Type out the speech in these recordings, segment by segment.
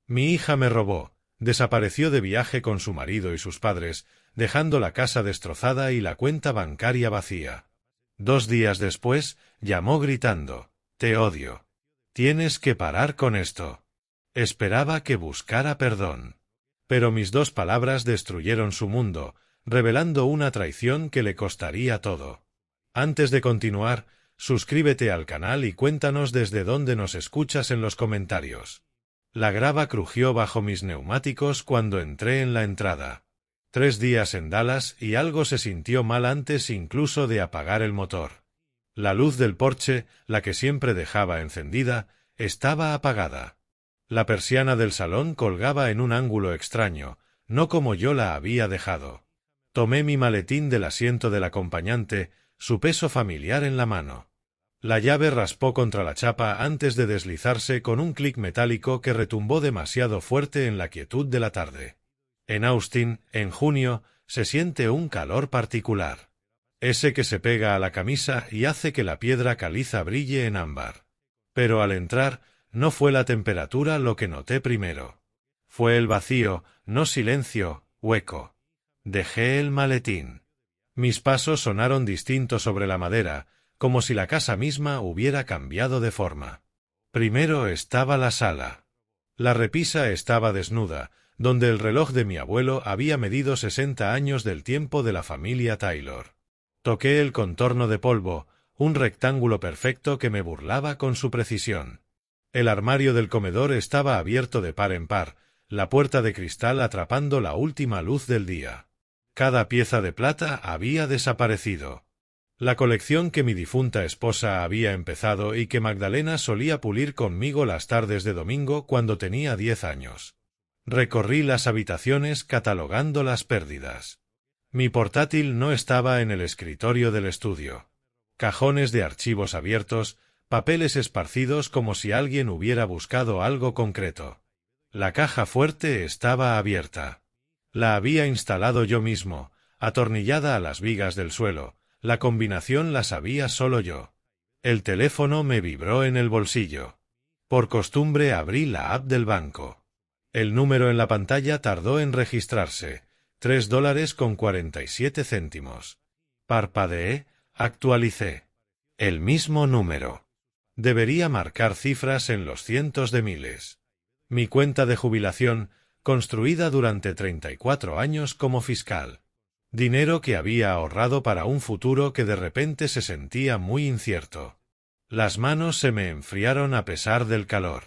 Mi hija me robó, desapareció de viaje con su marido y sus padres, dejando la casa destrozada y la cuenta bancaria vacía. 2 días después, llamó gritando, «Te odio. Tienes que parar con esto». Esperaba que buscara perdón. Pero mis 2 palabras destruyeron su mundo, revelando una traición que le costaría todo. Antes de continuar, suscríbete al canal y cuéntanos desde dónde nos escuchas en los comentarios. La grava crujió bajo mis neumáticos cuando entré en la entrada. 3 días en Dallas y algo se sintió mal antes incluso de apagar el motor. La luz del porche, la que siempre dejaba encendida, estaba apagada. La persiana del salón colgaba en un ángulo extraño, no como yo la había dejado. Tomé mi maletín del asiento del acompañante, su peso familiar en la mano. La llave raspó contra la chapa antes de deslizarse con un clic metálico que retumbó demasiado fuerte en la quietud de la tarde. En Austin, en junio, se siente un calor particular. Ese que se pega a la camisa y hace que la piedra caliza brille en ámbar. Pero al entrar, no fue la temperatura lo que noté primero. Fue el vacío, no silencio, hueco. Dejé el maletín. Mis pasos sonaron distintos sobre la madera, como si la casa misma hubiera cambiado de forma. Primero estaba la sala. La repisa estaba desnuda, donde el reloj de mi abuelo había medido 60 años del tiempo de la familia Taylor. Toqué el contorno de polvo, un rectángulo perfecto que me burlaba con su precisión. El armario del comedor estaba abierto de par en par, la puerta de cristal atrapando la última luz del día. Cada pieza de plata había desaparecido. La colección que mi difunta esposa había empezado y que Magdalena solía pulir conmigo las tardes de domingo cuando tenía 10 años. Recorrí las habitaciones catalogando las pérdidas. Mi portátil no estaba en el escritorio del estudio. Cajones de archivos abiertos, papeles esparcidos como si alguien hubiera buscado algo concreto. La caja fuerte estaba abierta. La había instalado yo mismo, atornillada a las vigas del suelo. La combinación la sabía solo yo. El teléfono me vibró en el bolsillo. Por costumbre abrí la app del banco. El número en la pantalla tardó en registrarse. $3.47. Parpadeé, actualicé. El mismo número. Debería marcar cifras en los cientos de miles. Mi cuenta de jubilación, construida durante 34 años como fiscal. Dinero que había ahorrado para un futuro que de repente se sentía muy incierto. Las manos se me enfriaron a pesar del calor.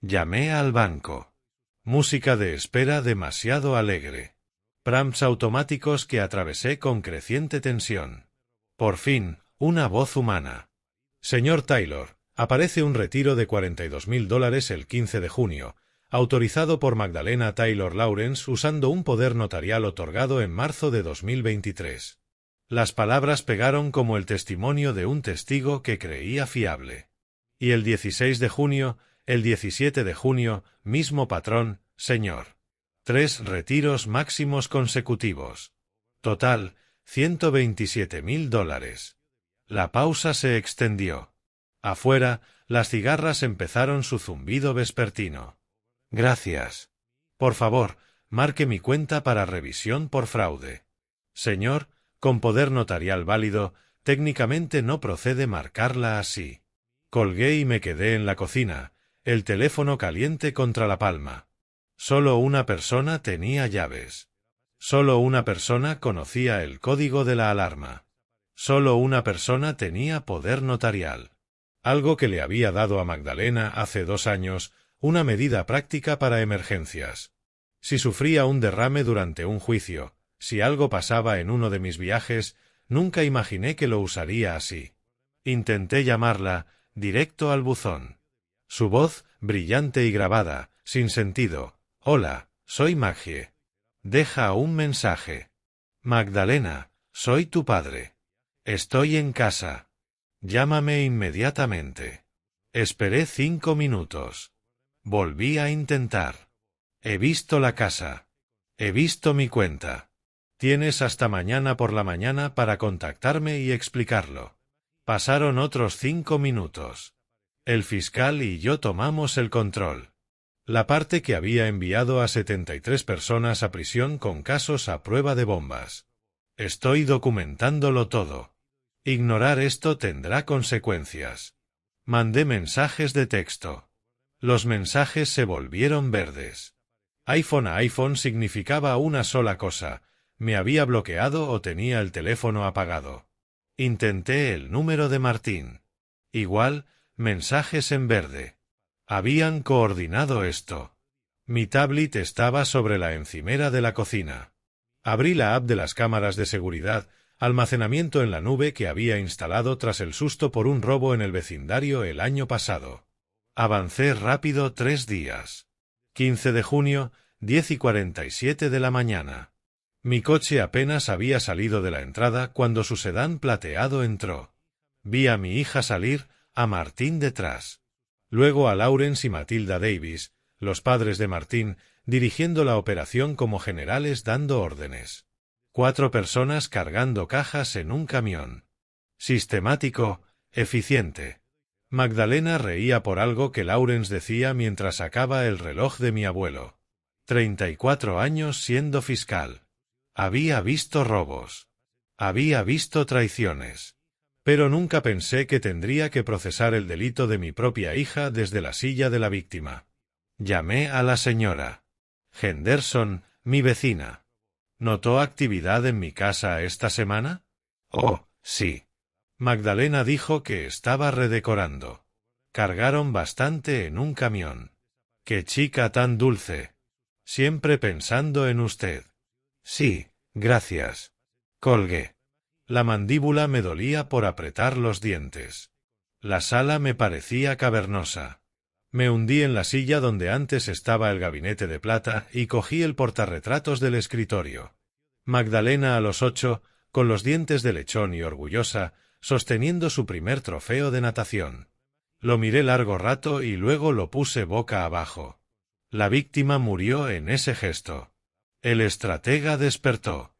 Llamé al banco. Música de espera demasiado alegre. Prompts automáticos que atravesé con creciente tensión. Por fin, una voz humana. Señor Taylor, aparece un retiro de $42.000 el 15 de junio. Autorizado por Magdalena Taylor Lawrence usando un poder notarial otorgado en marzo de 2023. Las palabras pegaron como el testimonio de un testigo que creía fiable. Y el 16 de junio, el 17 de junio, mismo patrón, señor. 3 retiros máximos consecutivos. Total, $127.000. La pausa se extendió. Afuera, las cigarras empezaron su zumbido vespertino. Gracias. Por favor, marque mi cuenta para revisión por fraude. Señor, con poder notarial válido, técnicamente no procede marcarla así. Colgué y me quedé en la cocina, el teléfono caliente contra la palma. Solo una persona tenía llaves. Solo una persona conocía el código de la alarma. Solo una persona tenía poder notarial. Algo que le había dado a Magdalena hace 2 años, una medida práctica para emergencias. Si sufría un derrame durante un juicio, si algo pasaba en uno de mis viajes, nunca imaginé que lo usaría así. Intenté llamarla, directo al buzón. Su voz, brillante y grabada, sin sentido. Hola, soy Maggie. Deja un mensaje. Magdalena, soy tu padre. Estoy en casa. Llámame inmediatamente. Esperé 5 minutos. Volví a intentar. He visto la casa. He visto mi cuenta. Tienes hasta mañana por la mañana para contactarme y explicarlo. Pasaron otros 5 minutos. El fiscal y yo tomamos el control. La parte que había enviado a 73 personas a prisión con casos a prueba de bombas. Estoy documentándolo todo. Ignorar esto tendrá consecuencias. Mandé mensajes de texto. Los mensajes se volvieron verdes. iPhone a iPhone significaba una sola cosa: me había bloqueado o tenía el teléfono apagado. Intenté el número de Martín. Igual, mensajes en verde. Habían coordinado esto. Mi tablet estaba sobre la encimera de la cocina. Abrí la app de las cámaras de seguridad, almacenamiento en la nube que había instalado tras el susto por un robo en el vecindario el año pasado. Avancé rápido 3 días. 15 de junio, 10:47 de la mañana. Mi coche apenas había salido de la entrada cuando su sedán plateado entró. Vi a mi hija salir, a Martín detrás. Luego a Lawrence y Matilda Davis, los padres de Martín, dirigiendo la operación como generales dando órdenes. 4 personas cargando cajas en un camión. Sistemático, eficiente. Magdalena reía por algo que Lawrence decía mientras sacaba el reloj de mi abuelo. 34 años siendo fiscal. Había visto robos. Había visto traiciones. Pero nunca pensé que tendría que procesar el delito de mi propia hija desde la silla de la víctima. Llamé a la señora Henderson, mi vecina. ¿Notó actividad en mi casa esta semana? Oh, sí. Magdalena dijo que estaba redecorando. Cargaron bastante en un camión. ¡Qué chica tan dulce! Siempre pensando en usted. Sí, gracias. Colgué. La mandíbula me dolía por apretar los dientes. La sala me parecía cavernosa. Me hundí en la silla donde antes estaba el gabinete de plata y cogí el portarretratos del escritorio. Magdalena a los 8, con los dientes de lechón y orgullosa, sosteniendo su primer trofeo de natación. Lo miré largo rato y luego lo puse boca abajo. La víctima murió en ese gesto. El estratega despertó.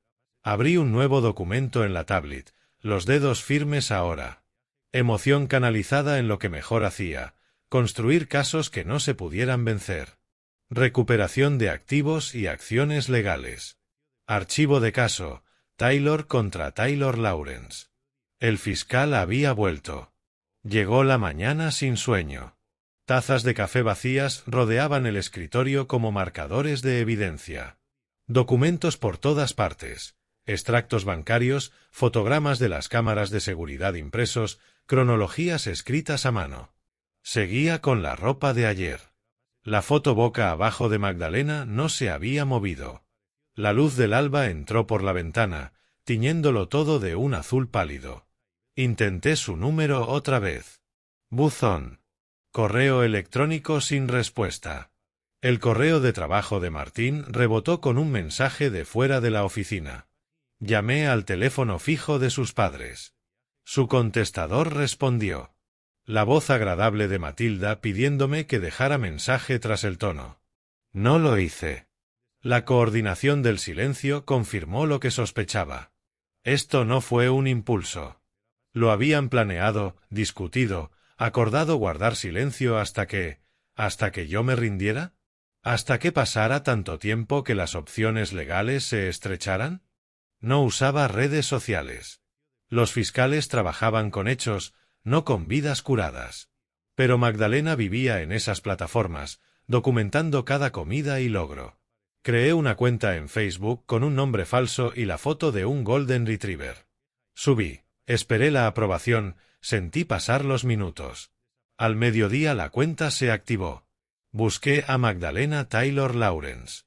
Abrí un nuevo documento en la tablet, los dedos firmes ahora. Emoción canalizada en lo que mejor hacía: construir casos que no se pudieran vencer. Recuperación de activos y acciones legales. Archivo de caso: Taylor contra Taylor Lawrence. El fiscal había vuelto. Llegó la mañana sin sueño. Tazas de café vacías rodeaban el escritorio como marcadores de evidencia. Documentos por todas partes. Extractos bancarios, fotogramas de las cámaras de seguridad impresos, cronologías escritas a mano. Seguía con la ropa de ayer. La foto boca abajo de Magdalena no se había movido. La luz del alba entró por la ventana, tiñéndolo todo de un azul pálido. Intenté su número otra vez. Buzón. Correo electrónico sin respuesta. El correo de trabajo de Martín rebotó con un mensaje de fuera de la oficina. Llamé al teléfono fijo de sus padres. Su contestador respondió. La voz agradable de Matilda pidiéndome que dejara mensaje tras el tono. No lo hice. La coordinación del silencio confirmó lo que sospechaba. Esto no fue un impulso. Lo habían planeado, discutido, acordado guardar silencio hasta que yo me rindiera, hasta que pasara tanto tiempo que las opciones legales se estrecharan. No usaba redes sociales. Los fiscales trabajaban con hechos, no con vidas curadas. Pero Magdalena vivía en esas plataformas, documentando cada comida y logro. Creé una cuenta en Facebook con un nombre falso y la foto de un Golden Retriever. Subí, esperé la aprobación, sentí pasar los minutos. Al mediodía la cuenta se activó. Busqué a Magdalena Taylor Lawrence.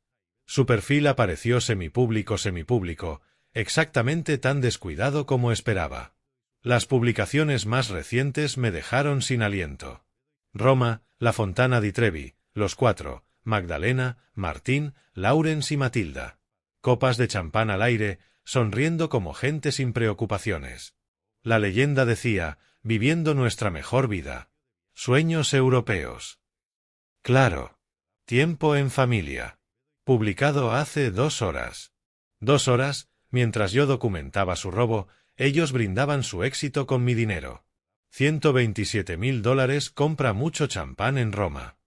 Su perfil apareció semipúblico, exactamente tan descuidado como esperaba. Las publicaciones más recientes me dejaron sin aliento. Roma, La Fontana di Trevi, los 4, Magdalena, Martín, Lawrence y Matilda. Copas de champán al aire, sonriendo como gente sin preocupaciones. La leyenda decía, viviendo nuestra mejor vida. Sueños europeos. Claro. Tiempo en familia. Publicado hace 2 horas. 2 horas, mientras yo documentaba su robo, ellos brindaban su éxito con mi dinero. $127.000 compra mucho champán en Roma.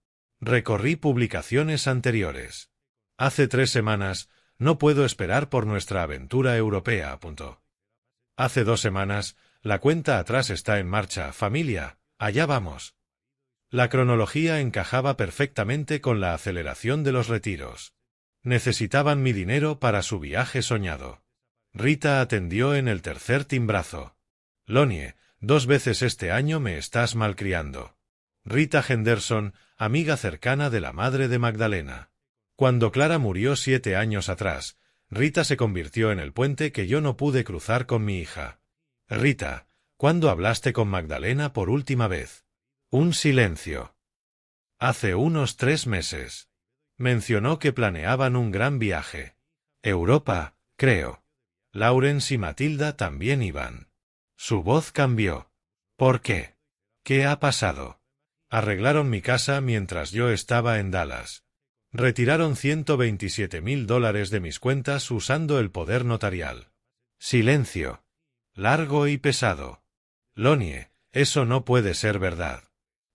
Recorrí publicaciones anteriores. Hace 3 semanas, no puedo esperar por nuestra aventura europea. Hace 2 semanas, la cuenta atrás está en marcha, familia, allá vamos. La cronología encajaba perfectamente con la aceleración de los retiros. Necesitaban mi dinero para su viaje soñado. Rita atendió en el tercer timbrazo. Lonnie, 2 veces este año me estás malcriando. Rita Henderson, amiga cercana de la madre de Magdalena. Cuando Clara murió 7 años atrás, Rita se convirtió en el puente que yo no pude cruzar con mi hija. Rita, ¿cuándo hablaste con Magdalena por última vez? Un silencio. Hace unos 3 meses. Mencionó que planeaban un gran viaje. Europa, creo. Lawrence y Matilda también iban. Su voz cambió. ¿Por qué? ¿Qué ha pasado? Arreglaron mi casa mientras yo estaba en Dallas. Retiraron $127,000 de mis cuentas usando el poder notarial. Silencio. Largo y pesado. Lonnie, eso no puede ser verdad.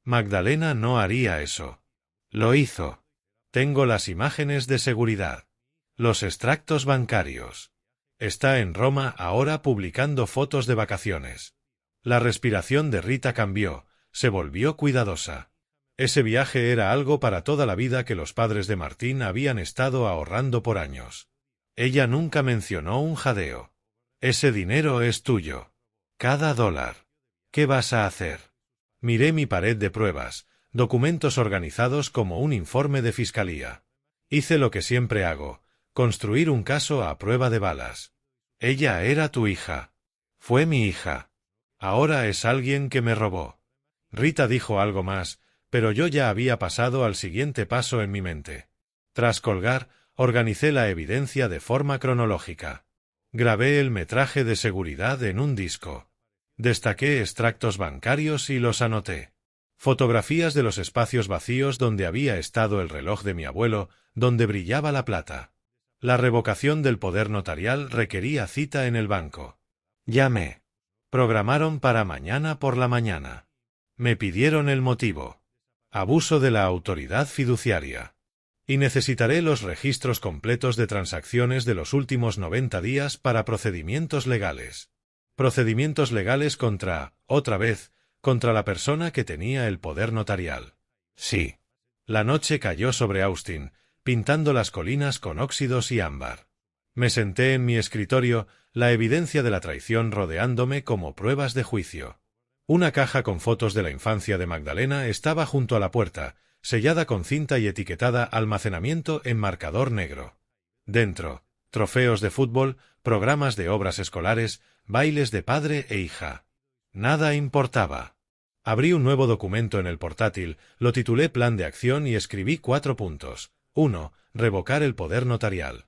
Magdalena no haría eso. Lo hizo. Tengo las imágenes de seguridad. Los extractos bancarios. Está en Roma ahora publicando fotos de vacaciones. La respiración de Rita cambió, se volvió cuidadosa. Ese viaje era algo para toda la vida que los padres de Martín habían estado ahorrando por años. Ella nunca mencionó un jadeo. Ese dinero es tuyo. Cada dólar. ¿Qué vas a hacer? Miré mi pared de pruebas, documentos organizados como un informe de fiscalía. Hice lo que siempre hago, construir un caso a prueba de balas. Ella era tu hija. Fue mi hija. Ahora es alguien que me robó. Rita dijo algo más, pero yo ya había pasado al siguiente paso en mi mente. Tras colgar, organicé la evidencia de forma cronológica. Grabé el metraje de seguridad en un disco. Destaqué extractos bancarios y los anoté. Fotografías de los espacios vacíos donde había estado el reloj de mi abuelo, donde brillaba la plata. La revocación del poder notarial requería cita en el banco. Llamé. Programaron para mañana por la mañana. Me pidieron el motivo. Abuso de la autoridad fiduciaria. Y necesitaré los registros completos de transacciones de los últimos 90 días para procedimientos legales. Procedimientos legales otra vez, contra la persona que tenía el poder notarial. Sí. La noche cayó sobre Austin, pintando las colinas con óxidos y ámbar. Me senté en mi escritorio, la evidencia de la traición rodeándome como pruebas de juicio. Una caja con fotos de la infancia de Magdalena estaba junto a la puerta, sellada con cinta y etiquetada almacenamiento en marcador negro. Dentro, trofeos de fútbol, programas de obras escolares, bailes de padre e hija. Nada importaba. Abrí un nuevo documento en el portátil, lo titulé Plan de Acción y escribí 4 puntos. 1. Revocar el poder notarial.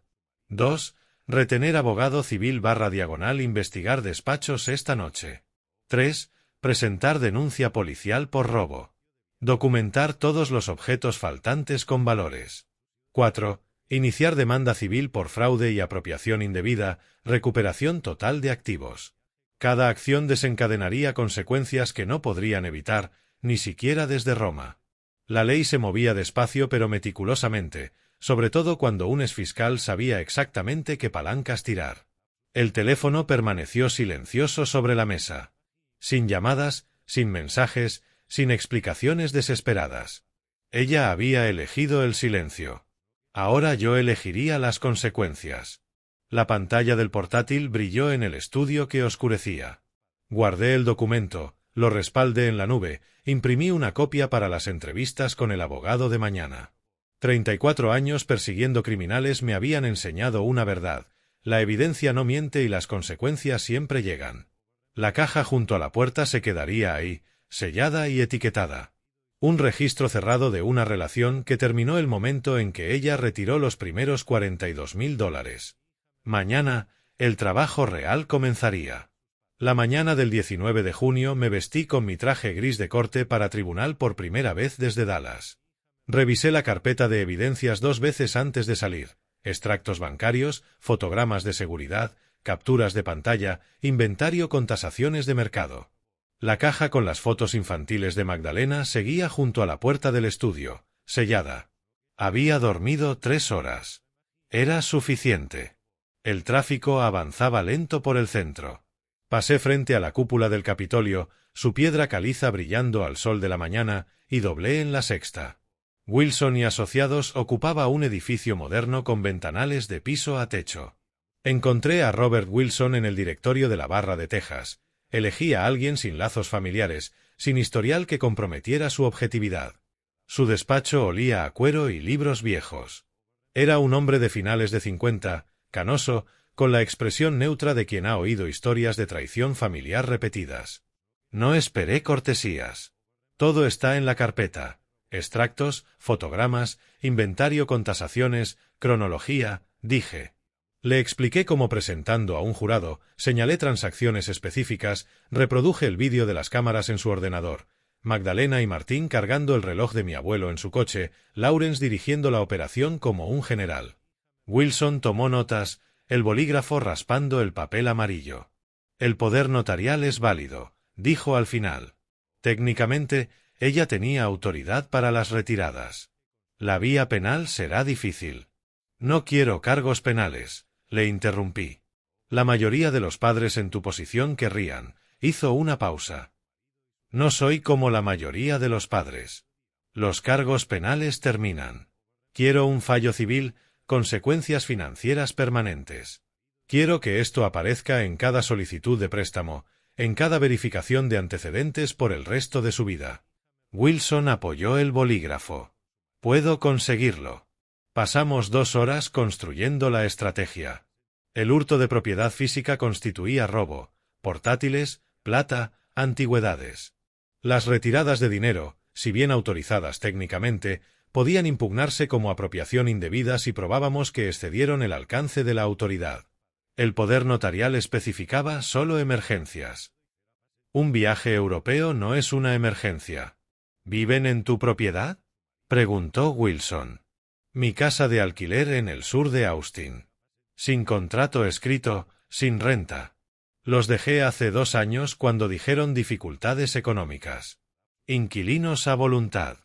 2. Retener abogado civil / investigar despachos esta noche. 3. Presentar denuncia policial por robo. Documentar todos los objetos faltantes con valores. 4. Iniciar demanda civil por fraude y apropiación indebida, recuperación total de activos. Cada acción desencadenaría consecuencias que no podrían evitar, ni siquiera desde Roma. La ley se movía despacio pero meticulosamente, sobre todo cuando un exfiscal sabía exactamente qué palancas tirar. El teléfono permaneció silencioso sobre la mesa. Sin llamadas, sin mensajes, sin explicaciones desesperadas. Ella había elegido el silencio. Ahora yo elegiría las consecuencias. La pantalla del portátil brilló en el estudio que oscurecía. Guardé el documento, lo respaldé en la nube, imprimí una copia para las entrevistas con el abogado de mañana. 34 años persiguiendo criminales me habían enseñado una verdad: la evidencia no miente y las consecuencias siempre llegan. La caja junto a la puerta se quedaría ahí, sellada y etiquetada. Un registro cerrado de una relación que terminó el momento en que ella retiró los primeros $42,000. Mañana, el trabajo real comenzaría. La mañana del 19 de junio me vestí con mi traje gris de corte para tribunal por primera vez desde Dallas. Revisé la carpeta de evidencias 2 veces antes de salir: extractos bancarios, fotogramas de seguridad, capturas de pantalla, inventario con tasaciones de mercado. La caja con las fotos infantiles de Magdalena seguía junto a la puerta del estudio, sellada. Había dormido 3 horas. Era suficiente. El tráfico avanzaba lento por el centro. Pasé frente a la cúpula del Capitolio, su piedra caliza brillando al sol de la mañana, y doblé en la sexta. Wilson y Asociados ocupaba un edificio moderno con ventanales de piso a techo. Encontré a Robert Wilson en el directorio de la Barra de Texas. Elegí a alguien sin lazos familiares, sin historial que comprometiera su objetividad. Su despacho olía a cuero y libros viejos. Era un hombre de finales de 50, canoso, con la expresión neutra de quien ha oído historias de traición familiar repetidas. No esperé cortesías. Todo está en la carpeta. Extractos, fotogramas, inventario con tasaciones, cronología, dije. Le expliqué cómo presentando a un jurado, señalé transacciones específicas, reproduje el vídeo de las cámaras en su ordenador. Magdalena y Martín cargando el reloj de mi abuelo en su coche, Lawrence dirigiendo la operación como un general. Wilson tomó notas, el bolígrafo raspando el papel amarillo. El poder notarial es válido, dijo al final. Técnicamente, ella tenía autoridad para las retiradas. La vía penal será difícil. No quiero cargos penales, le interrumpí. La mayoría de los padres en tu posición querrían. Hizo una pausa. No soy como la mayoría de los padres. Los cargos penales terminan. Quiero un fallo civil, consecuencias financieras permanentes. Quiero que esto aparezca en cada solicitud de préstamo, en cada verificación de antecedentes por el resto de su vida. Wilson apoyó el bolígrafo. Puedo conseguirlo. Pasamos 2 horas construyendo la estrategia. El hurto de propiedad física constituía robo, portátiles, plata, antigüedades. Las retiradas de dinero, si bien autorizadas técnicamente, podían impugnarse como apropiación indebida si probábamos que excedieron el alcance de la autoridad. El poder notarial especificaba solo emergencias. Un viaje europeo no es una emergencia. ¿Viven en tu propiedad?, preguntó Wilson. Mi casa de alquiler en el sur de Austin. Sin contrato escrito, sin renta. Los dejé hace 2 años cuando dijeron dificultades económicas. Inquilinos a voluntad.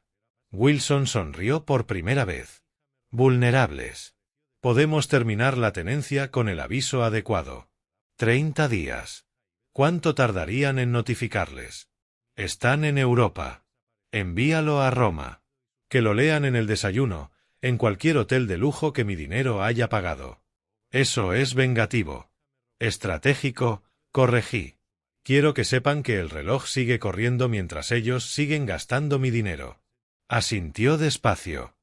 Wilson sonrió por primera vez. Vulnerables. Podemos terminar la tenencia con el aviso adecuado. 30 días. ¿Cuánto tardarían en notificarles? Están en Europa. Envíalo a Roma. Que lo lean en el desayuno, en cualquier hotel de lujo que mi dinero haya pagado. Eso es vengativo. Estratégico, corregí. Quiero que sepan que el reloj sigue corriendo mientras ellos siguen gastando mi dinero. Asintió despacio.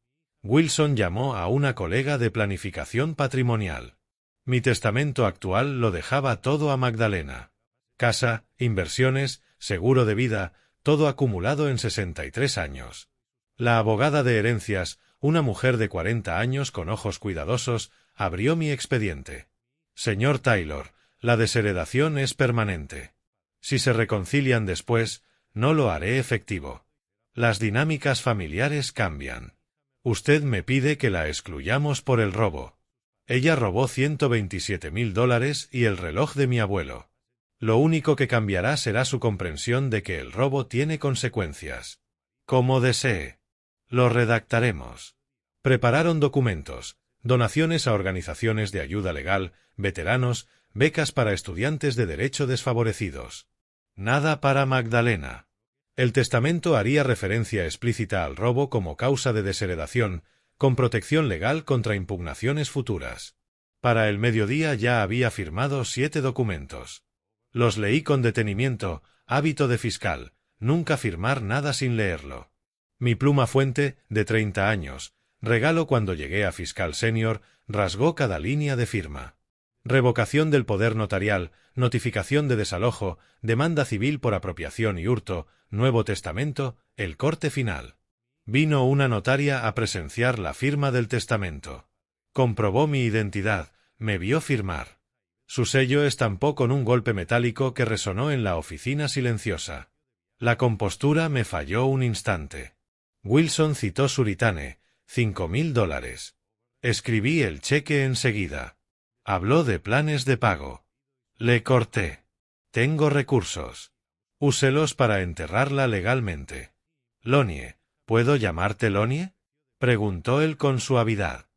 Wilson llamó a una colega de planificación patrimonial. Mi testamento actual lo dejaba todo a Magdalena. Casa, inversiones, seguro de vida, todo acumulado en 63 años. La abogada de herencias, una mujer de 40 años con ojos cuidadosos, abrió mi expediente. Señor Taylor, la desheredación es permanente. Si se reconcilian después, no lo haré efectivo. Las dinámicas familiares cambian. Usted me pide que la excluyamos por el robo. Ella robó $127.000 y el reloj de mi abuelo. Lo único que cambiará será su comprensión de que el robo tiene consecuencias. Como desee. Lo redactaremos. Prepararon documentos, donaciones a organizaciones de ayuda legal, veteranos, becas para estudiantes de derecho desfavorecidos. Nada para Magdalena. El testamento haría referencia explícita al robo como causa de desheredación, con protección legal contra impugnaciones futuras. Para el mediodía ya había firmado 7 documentos. Los leí con detenimiento, hábito de fiscal, nunca firmar nada sin leerlo. Mi pluma fuente, de 30 años, regalo cuando llegué a fiscal senior, rasgó cada línea de firma. Revocación del poder notarial, notificación de desalojo, demanda civil por apropiación y hurto, nuevo testamento, el corte final. Vino una notaria a presenciar la firma del testamento. Comprobó mi identidad, me vio firmar. Su sello estampó con un golpe metálico que resonó en la oficina silenciosa. La compostura me falló un instante. Wilson citó Suritane, $5.000. Escribí el cheque enseguida. Habló de planes de pago. Le corté. Tengo recursos. Úselos para enterrarla legalmente. Lonie, ¿puedo llamarte Lonie? Preguntó él con suavidad.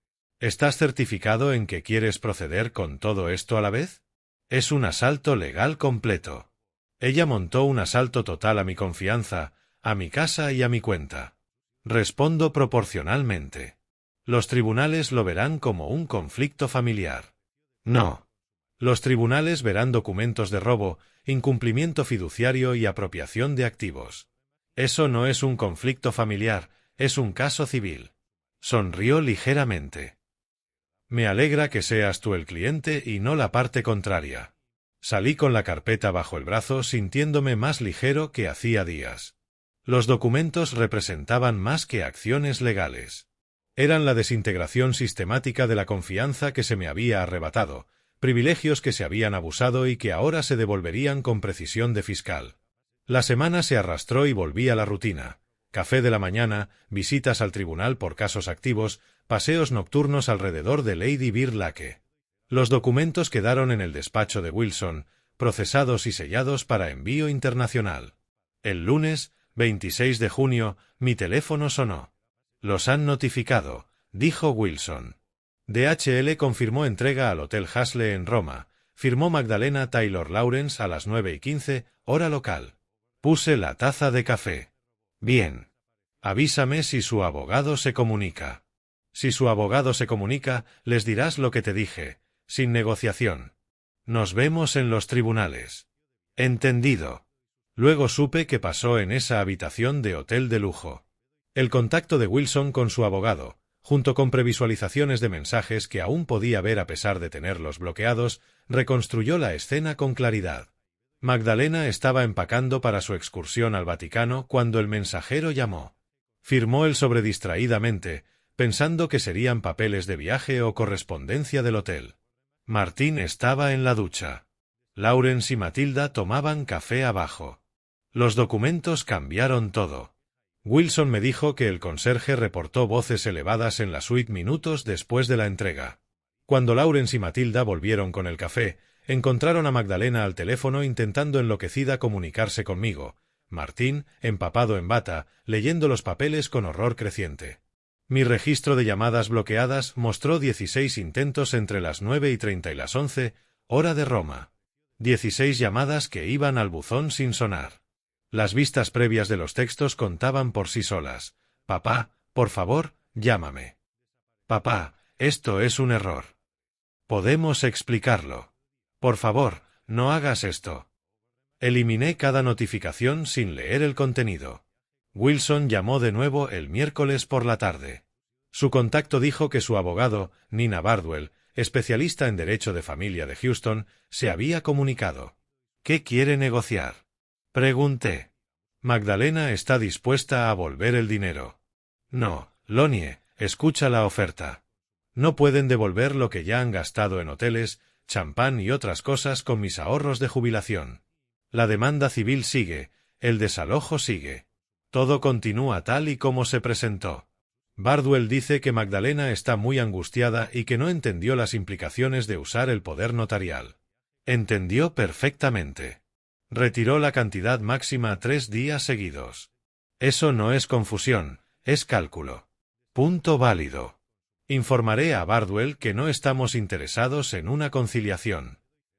¿Estás certificado en que quieres proceder con todo esto a la vez? Es un asalto legal completo. Ella montó un asalto total a mi confianza, a mi casa y a mi cuenta. Respondo proporcionalmente. Los tribunales lo verán como un conflicto familiar. No. Los tribunales verán documentos de robo, incumplimiento fiduciario y apropiación de activos. Eso no es un conflicto familiar, es un caso civil. Sonrió ligeramente. Me alegra que seas tú el cliente y no la parte contraria. Salí con la carpeta bajo el brazo sintiéndome más ligero que hacía días. Los documentos representaban más que acciones legales. Eran la desintegración sistemática de la confianza que se me había arrebatado, privilegios que se habían abusado y que ahora se devolverían con precisión de fiscal. La semana se arrastró y volví a la rutina. Café de la mañana, visitas al tribunal por casos activos, paseos nocturnos alrededor de Lady Bird Lake. Los documentos quedaron en el despacho de Wilson, procesados y sellados para envío internacional. El lunes, 26 de junio, mi teléfono sonó. «Los han notificado», dijo Wilson. DHL confirmó entrega al Hotel Hasle en Roma. Firmó Magdalena Taylor Lawrence a las 9:15, hora local. Puse la taza de café. Bien. Avísame si su abogado se comunica. Si su abogado se comunica, les dirás lo que te dije, sin negociación. Nos vemos en los tribunales. Entendido. Luego supe qué pasó en esa habitación de hotel de lujo. El contacto de Wilson con su abogado, junto con previsualizaciones de mensajes que aún podía ver a pesar de tenerlos bloqueados, reconstruyó la escena con claridad. Magdalena estaba empacando para su excursión al Vaticano cuando el mensajero llamó. Firmó el sobre distraídamente, pensando que serían papeles de viaje o correspondencia del hotel. Martín estaba en la ducha. Lawrence y Matilda tomaban café abajo. Los documentos cambiaron todo. Wilson me dijo que el conserje reportó voces elevadas en la suite minutos después de la entrega. Cuando Lawrence y Matilda volvieron con el café, encontraron a Magdalena al teléfono intentando enloquecida comunicarse conmigo. Martín, empapado en bata, leyendo los papeles con horror creciente. Mi registro de llamadas bloqueadas mostró 16 intentos entre las 9:30 y las 11, hora de Roma. 16 llamadas que iban al buzón sin sonar. Las vistas previas de los textos contaban por sí solas. Papá, por favor, llámame. Papá, esto es un error. Podemos explicarlo. Por favor, no hagas esto. Eliminé cada notificación sin leer el contenido. Wilson llamó de nuevo el miércoles por la tarde. Su contacto dijo que su abogado, Nina Bardwell, especialista en derecho de familia de Houston, se había comunicado. ¿Qué quiere negociar? Pregunté. Magdalena está dispuesta a volver el dinero. No, Lonnie, escucha la oferta. No pueden devolver lo que ya han gastado en hoteles, champán y otras cosas con mis ahorros de jubilación. La demanda civil sigue, el desalojo sigue. Todo continúa tal y como se presentó. Bardwell dice que Magdalena está muy angustiada y que no entendió las implicaciones de usar el poder notarial. Entendió perfectamente. Retiró la cantidad máxima 3 días seguidos. Eso no es confusión, es cálculo. Punto válido. Informaré a Bardwell que no estamos interesados en una conciliación.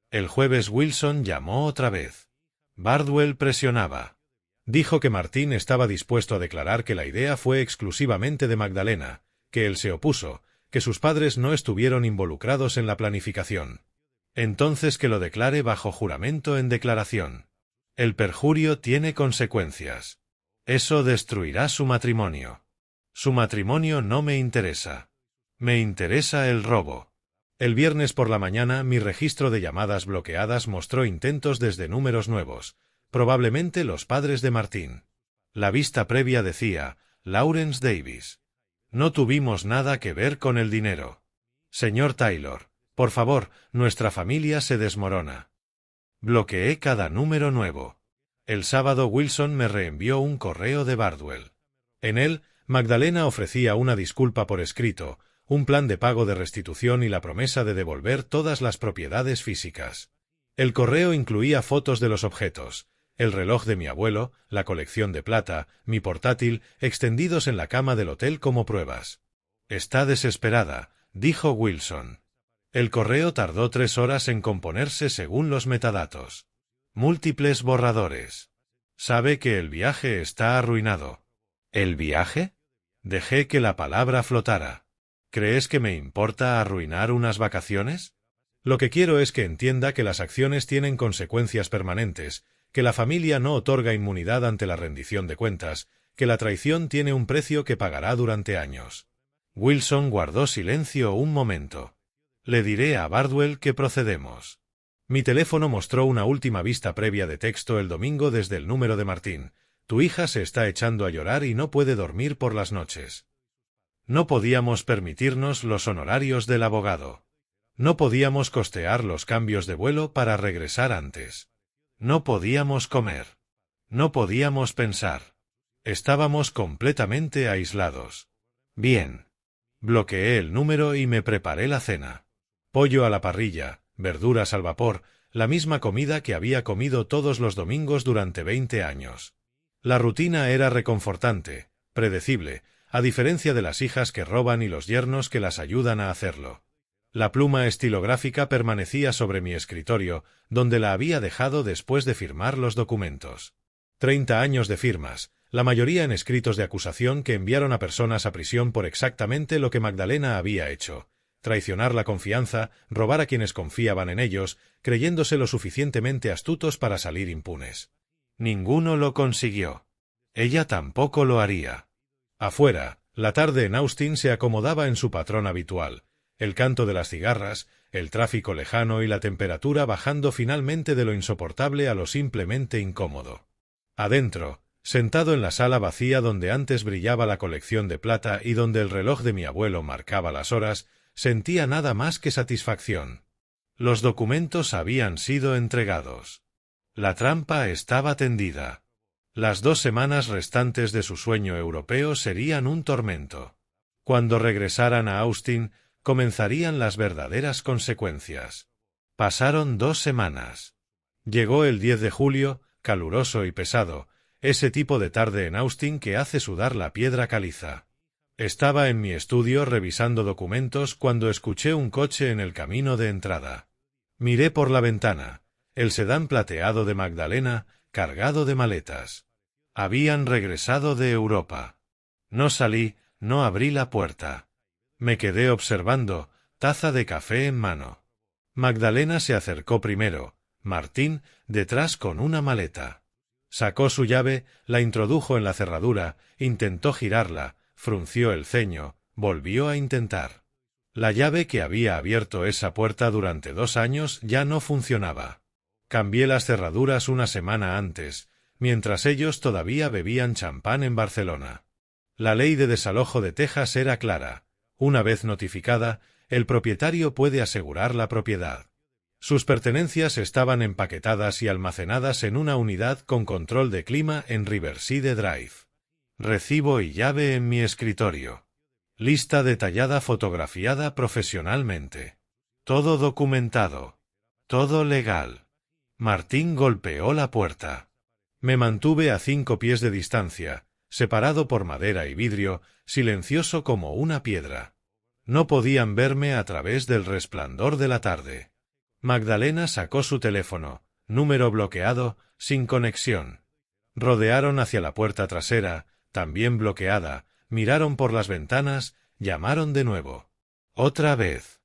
El jueves Wilson llamó otra vez. Bardwell presionaba. Dijo que Martín estaba dispuesto a declarar que la idea fue exclusivamente de Magdalena, que él se opuso, que sus padres no estuvieron involucrados en la planificación. Entonces que lo declare bajo juramento en declaración. El perjurio tiene consecuencias. Eso destruirá su matrimonio. Su matrimonio no me interesa. Me interesa el robo. El viernes por la mañana mi registro de llamadas bloqueadas mostró intentos desde números nuevos, probablemente los padres de Martín. La vista previa decía, Lawrence Davis. No tuvimos nada que ver con el dinero. Señor Taylor, por favor, nuestra familia se desmorona. Bloqueé cada número nuevo. El sábado Wilson me reenvió un correo de Bardwell. En él, Magdalena ofrecía una disculpa por escrito, un plan de pago de restitución y la promesa de devolver todas las propiedades físicas. El correo incluía fotos de los objetos, el reloj de mi abuelo, la colección de plata, mi portátil, extendidos en la cama del hotel como pruebas. Está desesperada, dijo Wilson. El correo tardó 3 horas en componerse según los metadatos. Múltiples borradores. Sabe que el viaje está arruinado. ¿El viaje? Dejé que la palabra flotara. ¿Crees que me importa arruinar unas vacaciones? Lo que quiero es que entienda que las acciones tienen consecuencias permanentes, que la familia no otorga inmunidad ante la rendición de cuentas, que la traición tiene un precio que pagará durante años. Wilson guardó silencio un momento. Le diré a Bardwell que procedemos. Mi teléfono mostró una última vista previa de texto el domingo desde el número de Martín. Tu hija se está echando a llorar y no puede dormir por las noches. No podíamos permitirnos los honorarios del abogado. No podíamos costear los cambios de vuelo para regresar antes. No podíamos comer. No podíamos pensar. Estábamos completamente aislados. Bien. Bloqueé el número y me preparé la cena. Pollo a la parrilla, verduras al vapor, la misma comida que había comido todos los domingos durante 20 años. La rutina era reconfortante, predecible, a diferencia de las hijas que roban y los yernos que las ayudan a hacerlo. La pluma estilográfica permanecía sobre mi escritorio, donde la había dejado después de firmar los documentos. 30 años de firmas, la mayoría en escritos de acusación que enviaron a personas a prisión por exactamente lo que Magdalena había hecho: traicionar la confianza, robar a quienes confiaban en ellos, creyéndose lo suficientemente astutos para salir impunes. Ninguno lo consiguió. Ella tampoco lo haría. Afuera, la tarde en Austin se acomodaba en su patrón habitual: el canto de las cigarras, el tráfico lejano y la temperatura bajando finalmente de lo insoportable a lo simplemente incómodo. Adentro, sentado en la sala vacía donde antes brillaba la colección de plata y donde el reloj de mi abuelo marcaba las horas, sentía nada más que satisfacción. Los documentos habían sido entregados. La trampa estaba tendida. Las 2 semanas restantes de su sueño europeo serían un tormento. Cuando regresaran a Austin, comenzarían las verdaderas consecuencias. Pasaron 2 semanas. Llegó el 10 de julio, caluroso y pesado, ese tipo de tarde en Austin que hace sudar la piedra caliza. Estaba en mi estudio revisando documentos cuando escuché un coche en el camino de entrada. Miré por la ventana. El sedán plateado de Magdalena, cargado de maletas. Habían regresado de Europa. No salí, no abrí la puerta. Me quedé observando, taza de café en mano. Magdalena se acercó primero, Martín, detrás con una maleta. Sacó su llave, la introdujo en la cerradura, intentó girarla, frunció el ceño, volvió a intentar. La llave que había abierto esa puerta durante 2 años ya no funcionaba. Cambié las cerraduras una semana antes, mientras ellos todavía bebían champán en Barcelona. La ley de desalojo de Texas era clara. Una vez notificada, el propietario puede asegurar la propiedad. Sus pertenencias estaban empaquetadas y almacenadas en una unidad con control de clima en Riverside Drive. Recibo y llave en mi escritorio. Lista detallada fotografiada profesionalmente. Todo documentado. Todo legal. Martín golpeó la puerta. Me mantuve a 5 pies de distancia, separado por madera y vidrio, silencioso como una piedra. No podían verme a través del resplandor de la tarde. Magdalena sacó su teléfono, número bloqueado, sin conexión. Rodearon hacia la puerta trasera, también bloqueada, miraron por las ventanas, llamaron de nuevo. Otra vez.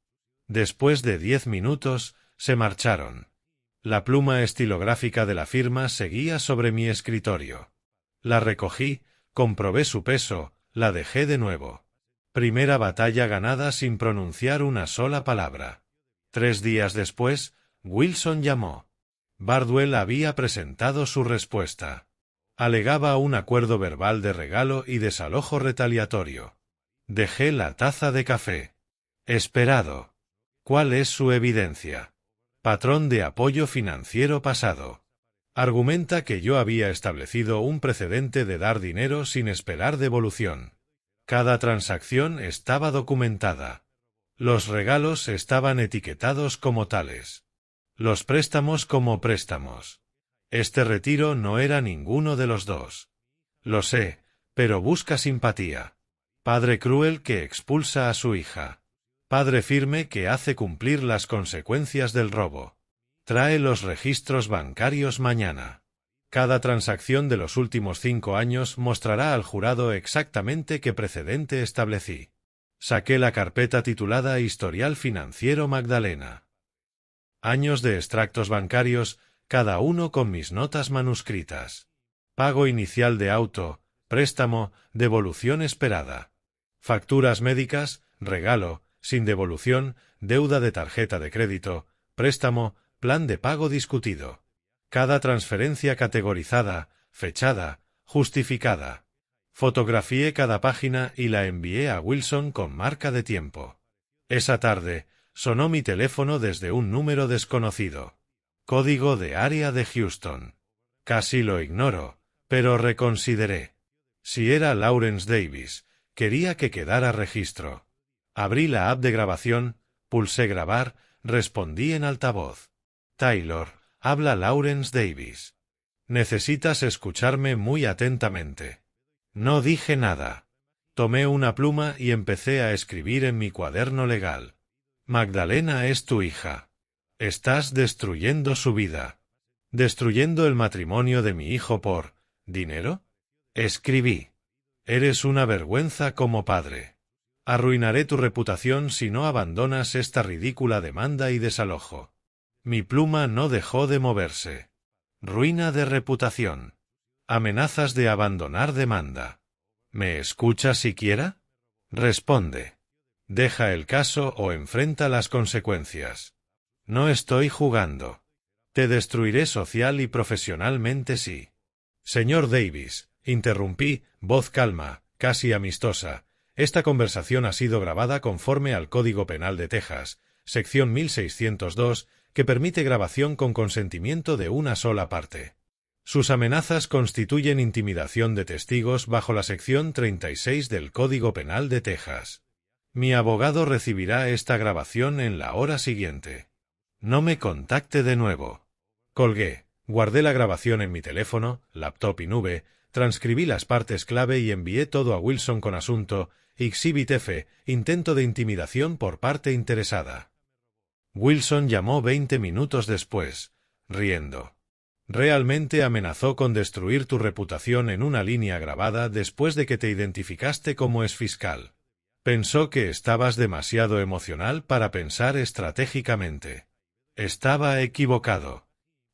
Después de 10 minutos, se marcharon. La pluma estilográfica de la firma seguía sobre mi escritorio. La recogí, comprobé su peso, la dejé de nuevo. Primera batalla ganada sin pronunciar una sola palabra. 3 días después, Wilson llamó. Bardwell había presentado su respuesta. Alegaba un acuerdo verbal de regalo y desalojo retaliatorio. Dejé la taza de café. Esperado. ¿Cuál es su evidencia? Patrón de apoyo financiero pasado. Argumenta que yo había establecido un precedente de dar dinero sin esperar devolución. Cada transacción estaba documentada. Los regalos estaban etiquetados como tales. Los préstamos como préstamos. Este retiro no era ninguno de los dos. Lo sé, pero busca simpatía. Padre cruel que expulsa a su hija. Padre firme que hace cumplir las consecuencias del robo. Trae los registros bancarios mañana. Cada transacción de los últimos 5 años mostrará al jurado exactamente qué precedente establecí. Saqué la carpeta titulada Historial Financiero Magdalena. Años de extractos bancarios, cada uno con mis notas manuscritas. Pago inicial de auto, préstamo, devolución esperada. Facturas médicas, regalo, sin devolución, deuda de tarjeta de crédito, préstamo, plan de pago discutido. Cada transferencia categorizada, fechada, justificada. Fotografié cada página y la envié a Wilson con marca de tiempo. Esa tarde, sonó mi teléfono desde un número desconocido. Código de área de Houston. Casi lo ignoro, pero reconsideré. Si era Lawrence Davis, quería que quedara registro. Abrí la app de grabación, pulsé grabar, respondí en altavoz. Taylor, habla Lawrence Davis. Necesitas escucharme muy atentamente. No dije nada. Tomé una pluma y empecé a escribir en mi cuaderno legal. Magdalena es tu hija. Estás destruyendo su vida. ¿Destruyendo el matrimonio de mi hijo por dinero? Escribí. Eres una vergüenza como padre. Arruinaré tu reputación si no abandonas esta ridícula demanda y desalojo. Mi pluma no dejó de moverse. Ruina de reputación. Amenazas de abandonar demanda. ¿Me escuchas siquiera? Responde. Deja el caso o enfrenta las consecuencias. No estoy jugando. Te destruiré social y profesionalmente sí. Señor Davis, interrumpí, voz calma, casi amistosa. Esta conversación ha sido grabada conforme al Código Penal de Texas, sección 1602, que permite grabación con consentimiento de una sola parte. Sus amenazas constituyen intimidación de testigos bajo la sección 36 del Código Penal de Texas. Mi abogado recibirá esta grabación en la hora siguiente. No me contacte de nuevo. Colgué, guardé la grabación en mi teléfono, laptop y nube, transcribí las partes clave y envié todo a Wilson con asunto Exhibit F, intento de intimidación por parte interesada. Wilson llamó 20 minutos después, riendo. Realmente amenazó con destruir tu reputación en una línea grabada después de que te identificaste como exfiscal. Pensó que estabas demasiado emocional para pensar estratégicamente. Estaba equivocado.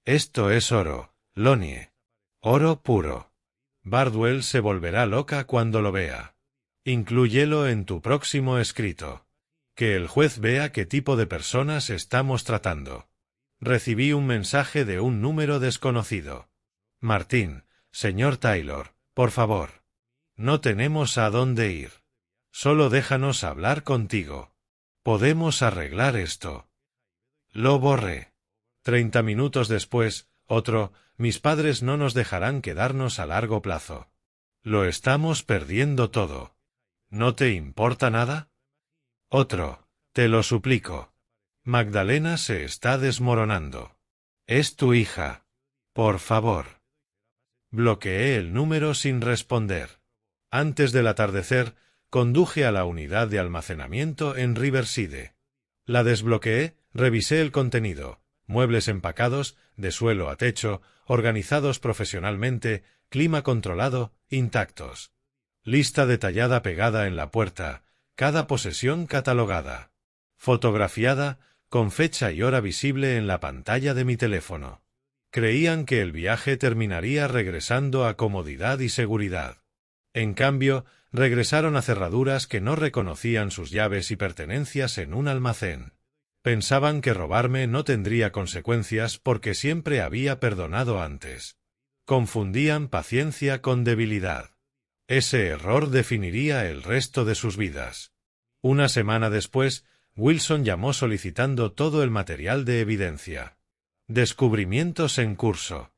Esto es oro, Lonnie. Oro puro. Bardwell se volverá loca cuando lo vea. Inclúyelo en tu próximo escrito. Que el juez vea qué tipo de personas estamos tratando. Recibí un mensaje de un número desconocido. Martín, señor Taylor, por favor. No tenemos a dónde ir. Solo déjanos hablar contigo. Podemos arreglar esto. Lo borré. 30 minutos después, otro, mis padres no nos dejarán quedarnos a largo plazo. Lo estamos perdiendo todo. ¿No te importa nada? Otro, te lo suplico. Magdalena se está desmoronando. Es tu hija. Por favor. Bloqueé el número sin responder. Antes del atardecer, conduje a la unidad de almacenamiento en Riverside. La desbloqueé, revisé el contenido, muebles empacados, de suelo a techo, organizados profesionalmente, clima controlado, intactos. Lista detallada pegada en la puerta, cada posesión catalogada. Fotografiada, con fecha y hora visible en la pantalla de mi teléfono. Creían que el viaje terminaría regresando a comodidad y seguridad. En cambio, regresaron a cerraduras que no reconocían sus llaves y pertenencias en un almacén. Pensaban que robarme no tendría consecuencias porque siempre había perdonado antes. Confundían paciencia con debilidad. Ese error definiría el resto de sus vidas. Una semana después, Wilson llamó solicitando todo el material de evidencia. Descubrimientos en curso.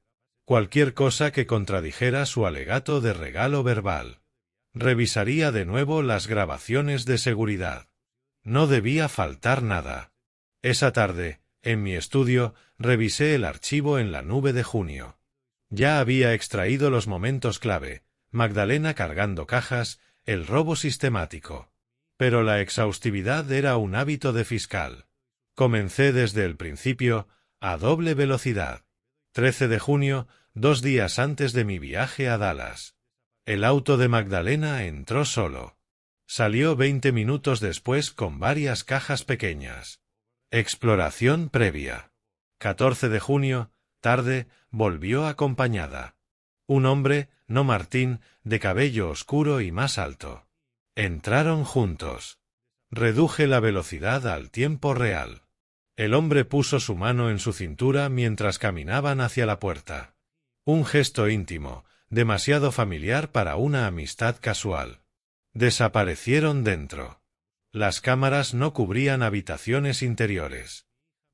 Cualquier cosa que contradijera su alegato de regalo verbal. Revisaría de nuevo las grabaciones de seguridad. No debía faltar nada. Esa tarde, en mi estudio, revisé el archivo en la nube de junio. Ya había extraído los momentos clave: Magdalena cargando cajas, el robo sistemático. Pero la exhaustividad era un hábito de fiscal. Comencé desde el principio, a doble velocidad. 13 de junio, 2 días antes de mi viaje a Dallas. El auto de Magdalena entró solo. Salió 20 minutos después con varias cajas pequeñas. Exploración previa. 14 de junio, tarde, volvió acompañada. Un hombre, no Martín, de cabello oscuro y más alto. Entraron juntos. Reduje la velocidad al tiempo real. El hombre puso su mano en su cintura mientras caminaban hacia la puerta. Un gesto íntimo, demasiado familiar para una amistad casual. Desaparecieron dentro. Las cámaras no cubrían habitaciones interiores.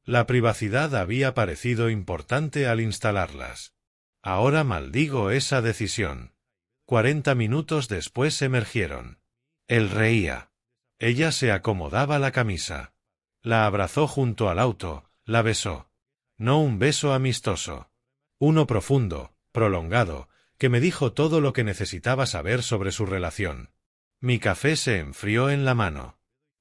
La privacidad había parecido importante al instalarlas. Ahora maldigo esa decisión. 40 minutos después emergieron. Él reía. Ella se acomodaba la camisa. La abrazó junto al auto, la besó. No un beso amistoso. Uno profundo, prolongado, que me dijo todo lo que necesitaba saber sobre su relación. Mi café se enfrió en la mano.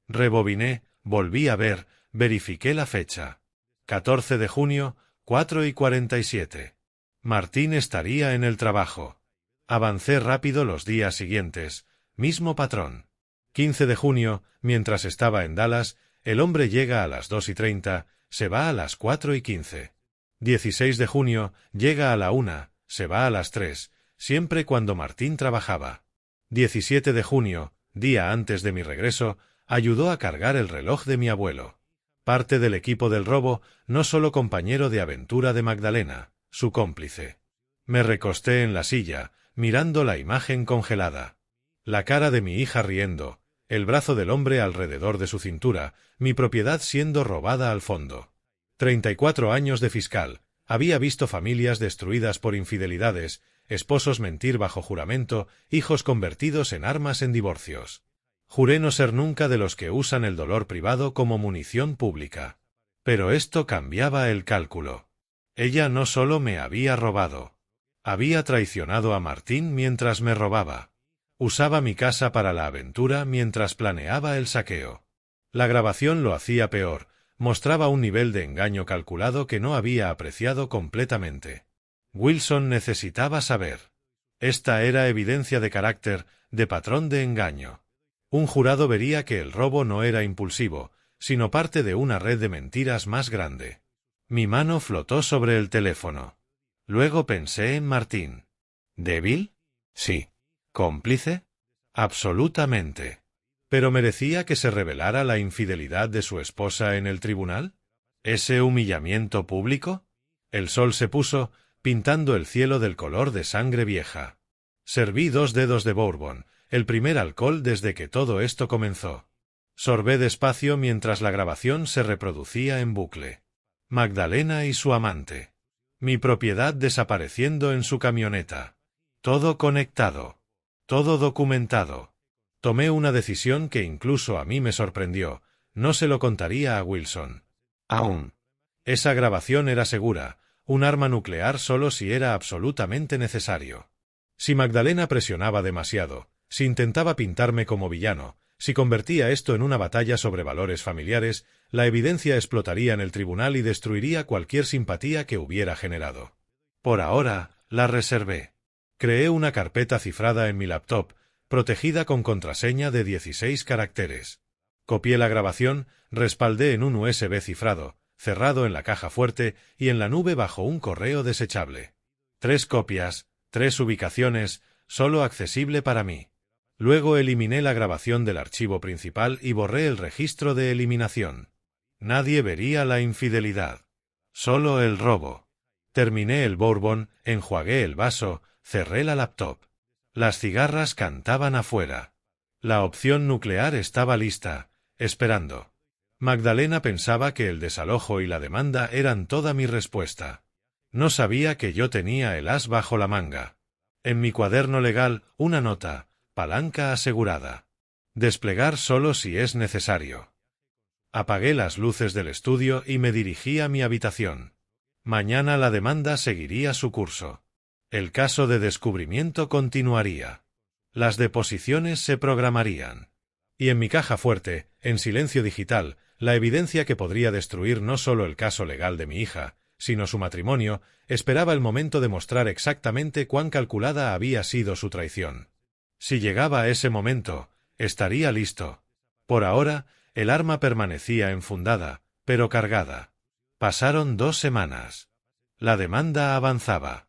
Rebobiné, volví a ver, verifiqué la fecha. 14 de junio, 4:47. Martín estaría en el trabajo. Avancé rápido los días siguientes, mismo patrón. 15 de junio, mientras estaba en Dallas, el hombre llega a las 2:30, se va a las 4:15. 16 de junio, llega a la 1, se va a las 3, siempre cuando Martín trabajaba. 17 de junio, día antes de mi regreso, ayudó a cargar el reloj de mi abuelo. Parte del equipo del robo, no solo compañero de aventura de Magdalena, su cómplice. Me recosté en la silla, mirando la imagen congelada. La cara de mi hija riendo, el brazo del hombre alrededor de su cintura, mi propiedad siendo robada al fondo. 34 años de fiscal, había visto familias destruidas por infidelidades, esposos mentir bajo juramento, hijos convertidos en armas en divorcios. Juré no ser nunca de los que usan el dolor privado como munición pública. Pero esto cambiaba el cálculo. Ella no solo me había robado. Había traicionado a Martín mientras me robaba. Usaba mi casa para la aventura mientras planeaba el saqueo. La grabación lo hacía peor, mostraba un nivel de engaño calculado que no había apreciado completamente. Wilson necesitaba saber. Esta era evidencia de carácter, de patrón de engaño. Un jurado vería que el robo no era impulsivo, sino parte de una red de mentiras más grande. Mi mano flotó sobre el teléfono. Luego pensé en Martín. ¿Débil? Sí. ¿Cómplice? Absolutamente. ¿Pero merecía que se revelara la infidelidad de su esposa en el tribunal? ¿Ese humillamiento público? El sol se puso, pintando el cielo del color de sangre vieja. Serví 2 dedos de bourbon, el primer alcohol desde que todo esto comenzó. Sorbé despacio mientras la grabación se reproducía en bucle. Magdalena y su amante. Mi propiedad desapareciendo en su camioneta. Todo conectado. Todo documentado. Tomé una decisión que incluso a mí me sorprendió. No se lo contaría a Wilson. Aún. Esa grabación era segura, un arma nuclear solo si era absolutamente necesario. Si Magdalena presionaba demasiado, si intentaba pintarme como villano, si convertía esto en una batalla sobre valores familiares, la evidencia explotaría en el tribunal y destruiría cualquier simpatía que hubiera generado. Por ahora, la reservé. Creé una carpeta cifrada en mi laptop, protegida con contraseña de 16 caracteres. Copié la grabación, respaldé en un USB cifrado, cerrado en la caja fuerte y en la nube bajo un correo desechable. 3 copias, 3 ubicaciones, solo accesible para mí. Luego eliminé la grabación del archivo principal y borré el registro de eliminación. Nadie vería la infidelidad. Solo el robo. Terminé el bourbon, enjuagué el vaso, cerré la laptop. Las cigarras cantaban afuera. La opción nuclear estaba lista, esperando. Magdalena pensaba que el desalojo y la demanda eran toda mi respuesta. No sabía que yo tenía el as bajo la manga. En mi cuaderno legal, una nota, palanca asegurada. Desplegar solo si es necesario. Apagué las luces del estudio y me dirigí a mi habitación. Mañana la demanda seguiría su curso. El caso de descubrimiento continuaría. Las deposiciones se programarían. Y en mi caja fuerte, en silencio digital, la evidencia que podría destruir no solo el caso legal de mi hija, sino su matrimonio, esperaba el momento de mostrar exactamente cuán calculada había sido su traición. Si llegaba ese momento, estaría listo. Por ahora, el arma permanecía enfundada, pero cargada. Pasaron 2 semanas. La demanda avanzaba.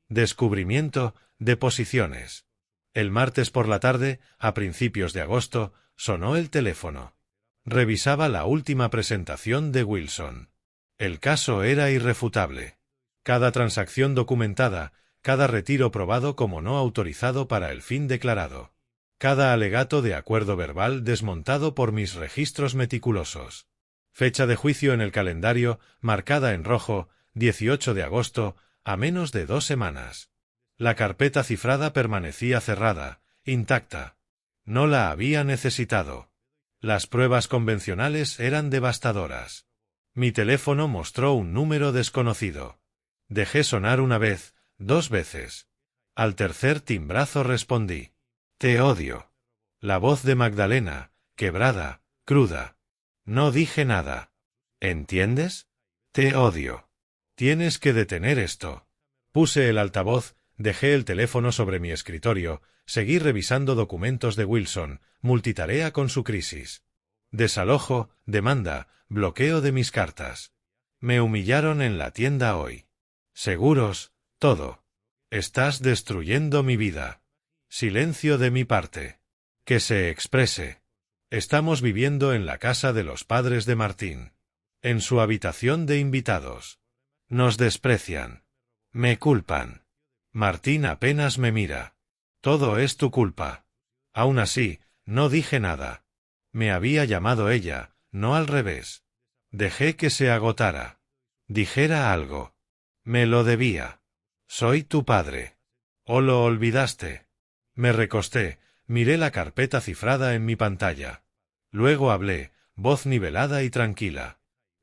Descubrimiento, deposiciones. El martes por la tarde, a principios de agosto, sonó el teléfono. Revisaba la última presentación de Wilson. El caso era irrefutable. Cada transacción documentada, cada retiro probado como no autorizado para el fin declarado. Cada alegato de acuerdo verbal desmontado por mis registros meticulosos. Fecha de juicio en el calendario, marcada en rojo, 18 de agosto, a menos de 2 semanas. La carpeta cifrada permanecía cerrada, intacta. No la había necesitado. Las pruebas convencionales eran devastadoras. Mi teléfono mostró un número desconocido. Dejé sonar una vez, 2 veces. Al tercer timbrazo respondí. «Te odio». La voz de Magdalena, quebrada, cruda. No dije nada. ¿Entiendes? Te odio. Tienes que detener esto. Puse el altavoz, dejé el teléfono sobre mi escritorio, seguí revisando documentos de Wilson, multitarea con su crisis. Desalojo, demanda, bloqueo de mis cartas. Me humillaron en la tienda hoy. Seguros, todo. Estás destruyendo mi vida. Silencio de mi parte. Que se exprese. Estamos viviendo en la casa de los padres de Martín. En su habitación de invitados. Nos desprecian. Me culpan. Martín apenas me mira. Todo es tu culpa. Aún así, no dije nada. Me había llamado ella, no al revés. Dejé que se agotara. Dijera algo. Me lo debía. Soy tu padre. ¿O lo olvidaste? Me recosté, miré la carpeta cifrada en mi pantalla. Luego hablé, voz nivelada y tranquila.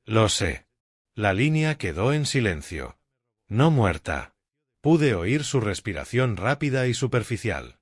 Lo sé. La línea quedó en silencio. No muerta. Pude oír su respiración rápida y superficial.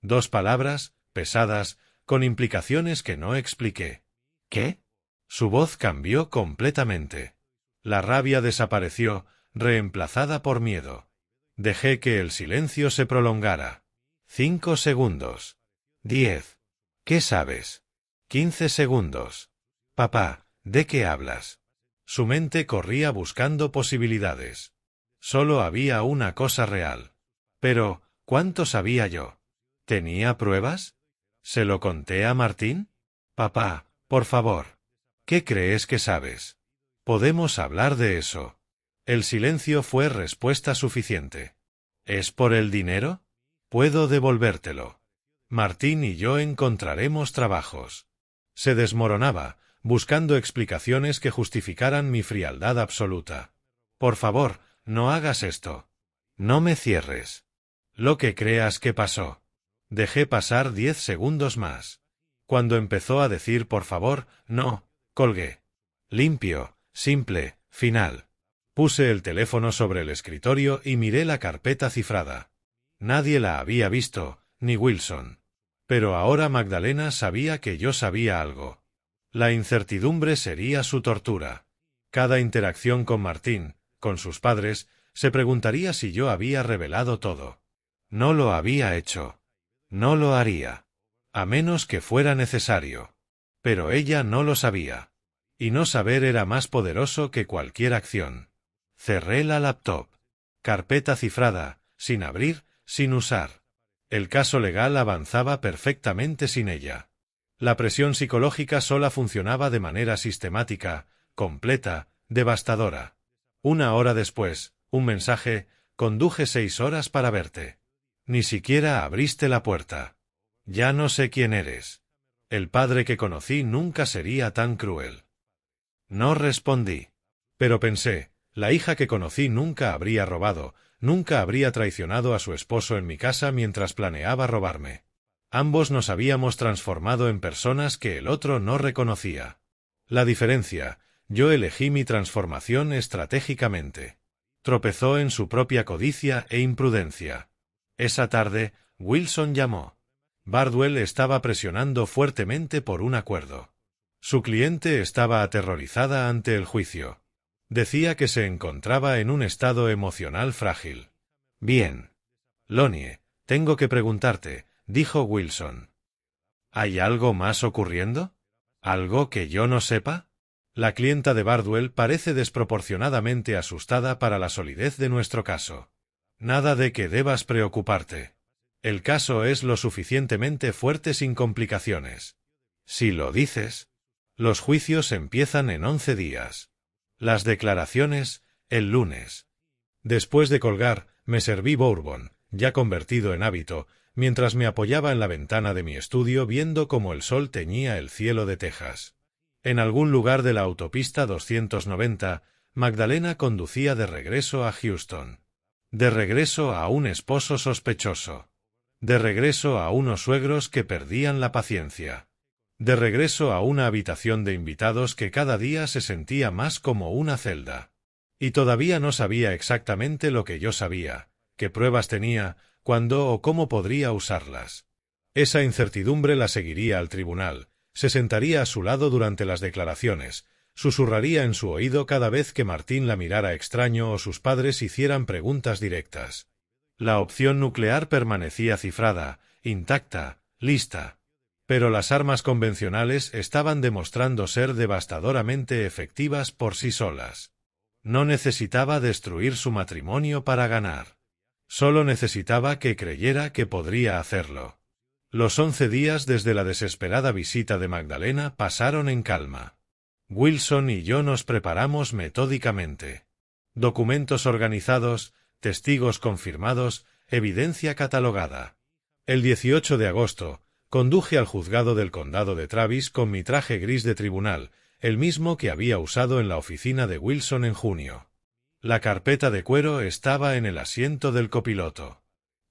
2 palabras, pesadas, con implicaciones que no expliqué. ¿Qué? Su voz cambió completamente. La rabia desapareció, reemplazada por miedo. Dejé que el silencio se prolongara. 5 segundos. 10. ¿Qué sabes? 15 segundos. Papá, ¿de qué hablas? Su mente corría buscando posibilidades. Solo había una cosa real. Pero, ¿cuánto sabía yo? ¿Tenía pruebas? ¿Se lo conté a Martín? Papá, por favor. ¿Qué crees que sabes? Podemos hablar de eso. El silencio fue respuesta suficiente. ¿Es por el dinero? Puedo devolvértelo. Martín y yo encontraremos trabajos. Se desmoronaba, buscando explicaciones que justificaran mi frialdad absoluta. Por favor, no hagas esto. No me cierres. Lo que creas que pasó. Dejé pasar 10 segundos más. Cuando empezó a decir por favor, no, colgué. Limpio, simple, final. Puse el teléfono sobre el escritorio y miré la carpeta cifrada. Nadie la había visto, ni Wilson. Pero ahora Magdalena sabía que yo sabía algo. La incertidumbre sería su tortura. Cada interacción con Martín, con sus padres, se preguntaría si yo había revelado todo. No lo había hecho. No lo haría. A menos que fuera necesario. Pero ella no lo sabía. Y no saber era más poderoso que cualquier acción. Cerré la laptop. Carpeta cifrada, sin abrir, sin usar. El caso legal avanzaba perfectamente sin ella. La presión psicológica sola funcionaba de manera sistemática, completa, devastadora. 1 hora después, un mensaje: conduje 6 horas para verte. Ni siquiera abriste la puerta. Ya no sé quién eres. El padre que conocí nunca sería tan cruel. No respondí. Pero pensé, la hija que conocí nunca habría robado, nunca habría traicionado a su esposo en mi casa mientras planeaba robarme. Ambos nos habíamos transformado en personas que el otro no reconocía. La diferencia, yo elegí mi transformación estratégicamente. Tropezó en su propia codicia e imprudencia. Esa tarde, Wilson llamó. Bardwell estaba presionando fuertemente por un acuerdo. Su cliente estaba aterrorizada ante el juicio. Decía que se encontraba en un estado emocional frágil. Bien. Lonnie, tengo que preguntarte, dijo Wilson. ¿Hay algo más ocurriendo? ¿Algo que yo no sepa? La clienta de Bardwell parece desproporcionadamente asustada para la solidez de nuestro caso. Nada de que debas preocuparte. El caso es lo suficientemente fuerte sin complicaciones. Si lo dices. Los juicios empiezan en 11 días. Las declaraciones, el lunes. Después de colgar, me serví bourbon, ya convertido en hábito, mientras me apoyaba en la ventana de mi estudio viendo cómo el sol teñía el cielo de Texas. En algún lugar de la autopista 290, Magdalena conducía de regreso a Houston. De regreso a un esposo sospechoso. De regreso a unos suegros que perdían la paciencia. De regreso a una habitación de invitados que cada día se sentía más como una celda. Y todavía no sabía exactamente lo que yo sabía, qué pruebas tenía, cuándo o cómo podría usarlas. Esa incertidumbre la seguiría al tribunal, se sentaría a su lado durante las declaraciones, susurraría en su oído cada vez que Martín la mirara extraño o sus padres hicieran preguntas directas. La opción nuclear permanecía cifrada, intacta, lista. Pero las armas convencionales estaban demostrando ser devastadoramente efectivas por sí solas. No necesitaba destruir su matrimonio para ganar. Solo necesitaba que creyera que podría hacerlo. Los 11 días desde la desesperada visita de Magdalena pasaron en calma. Wilson y yo nos preparamos metódicamente. Documentos organizados, testigos confirmados, evidencia catalogada. El 18 de agosto, conduje al juzgado del condado de Travis con mi traje gris de tribunal, el mismo que había usado en la oficina de Wilson en junio. La carpeta de cuero estaba en el asiento del copiloto.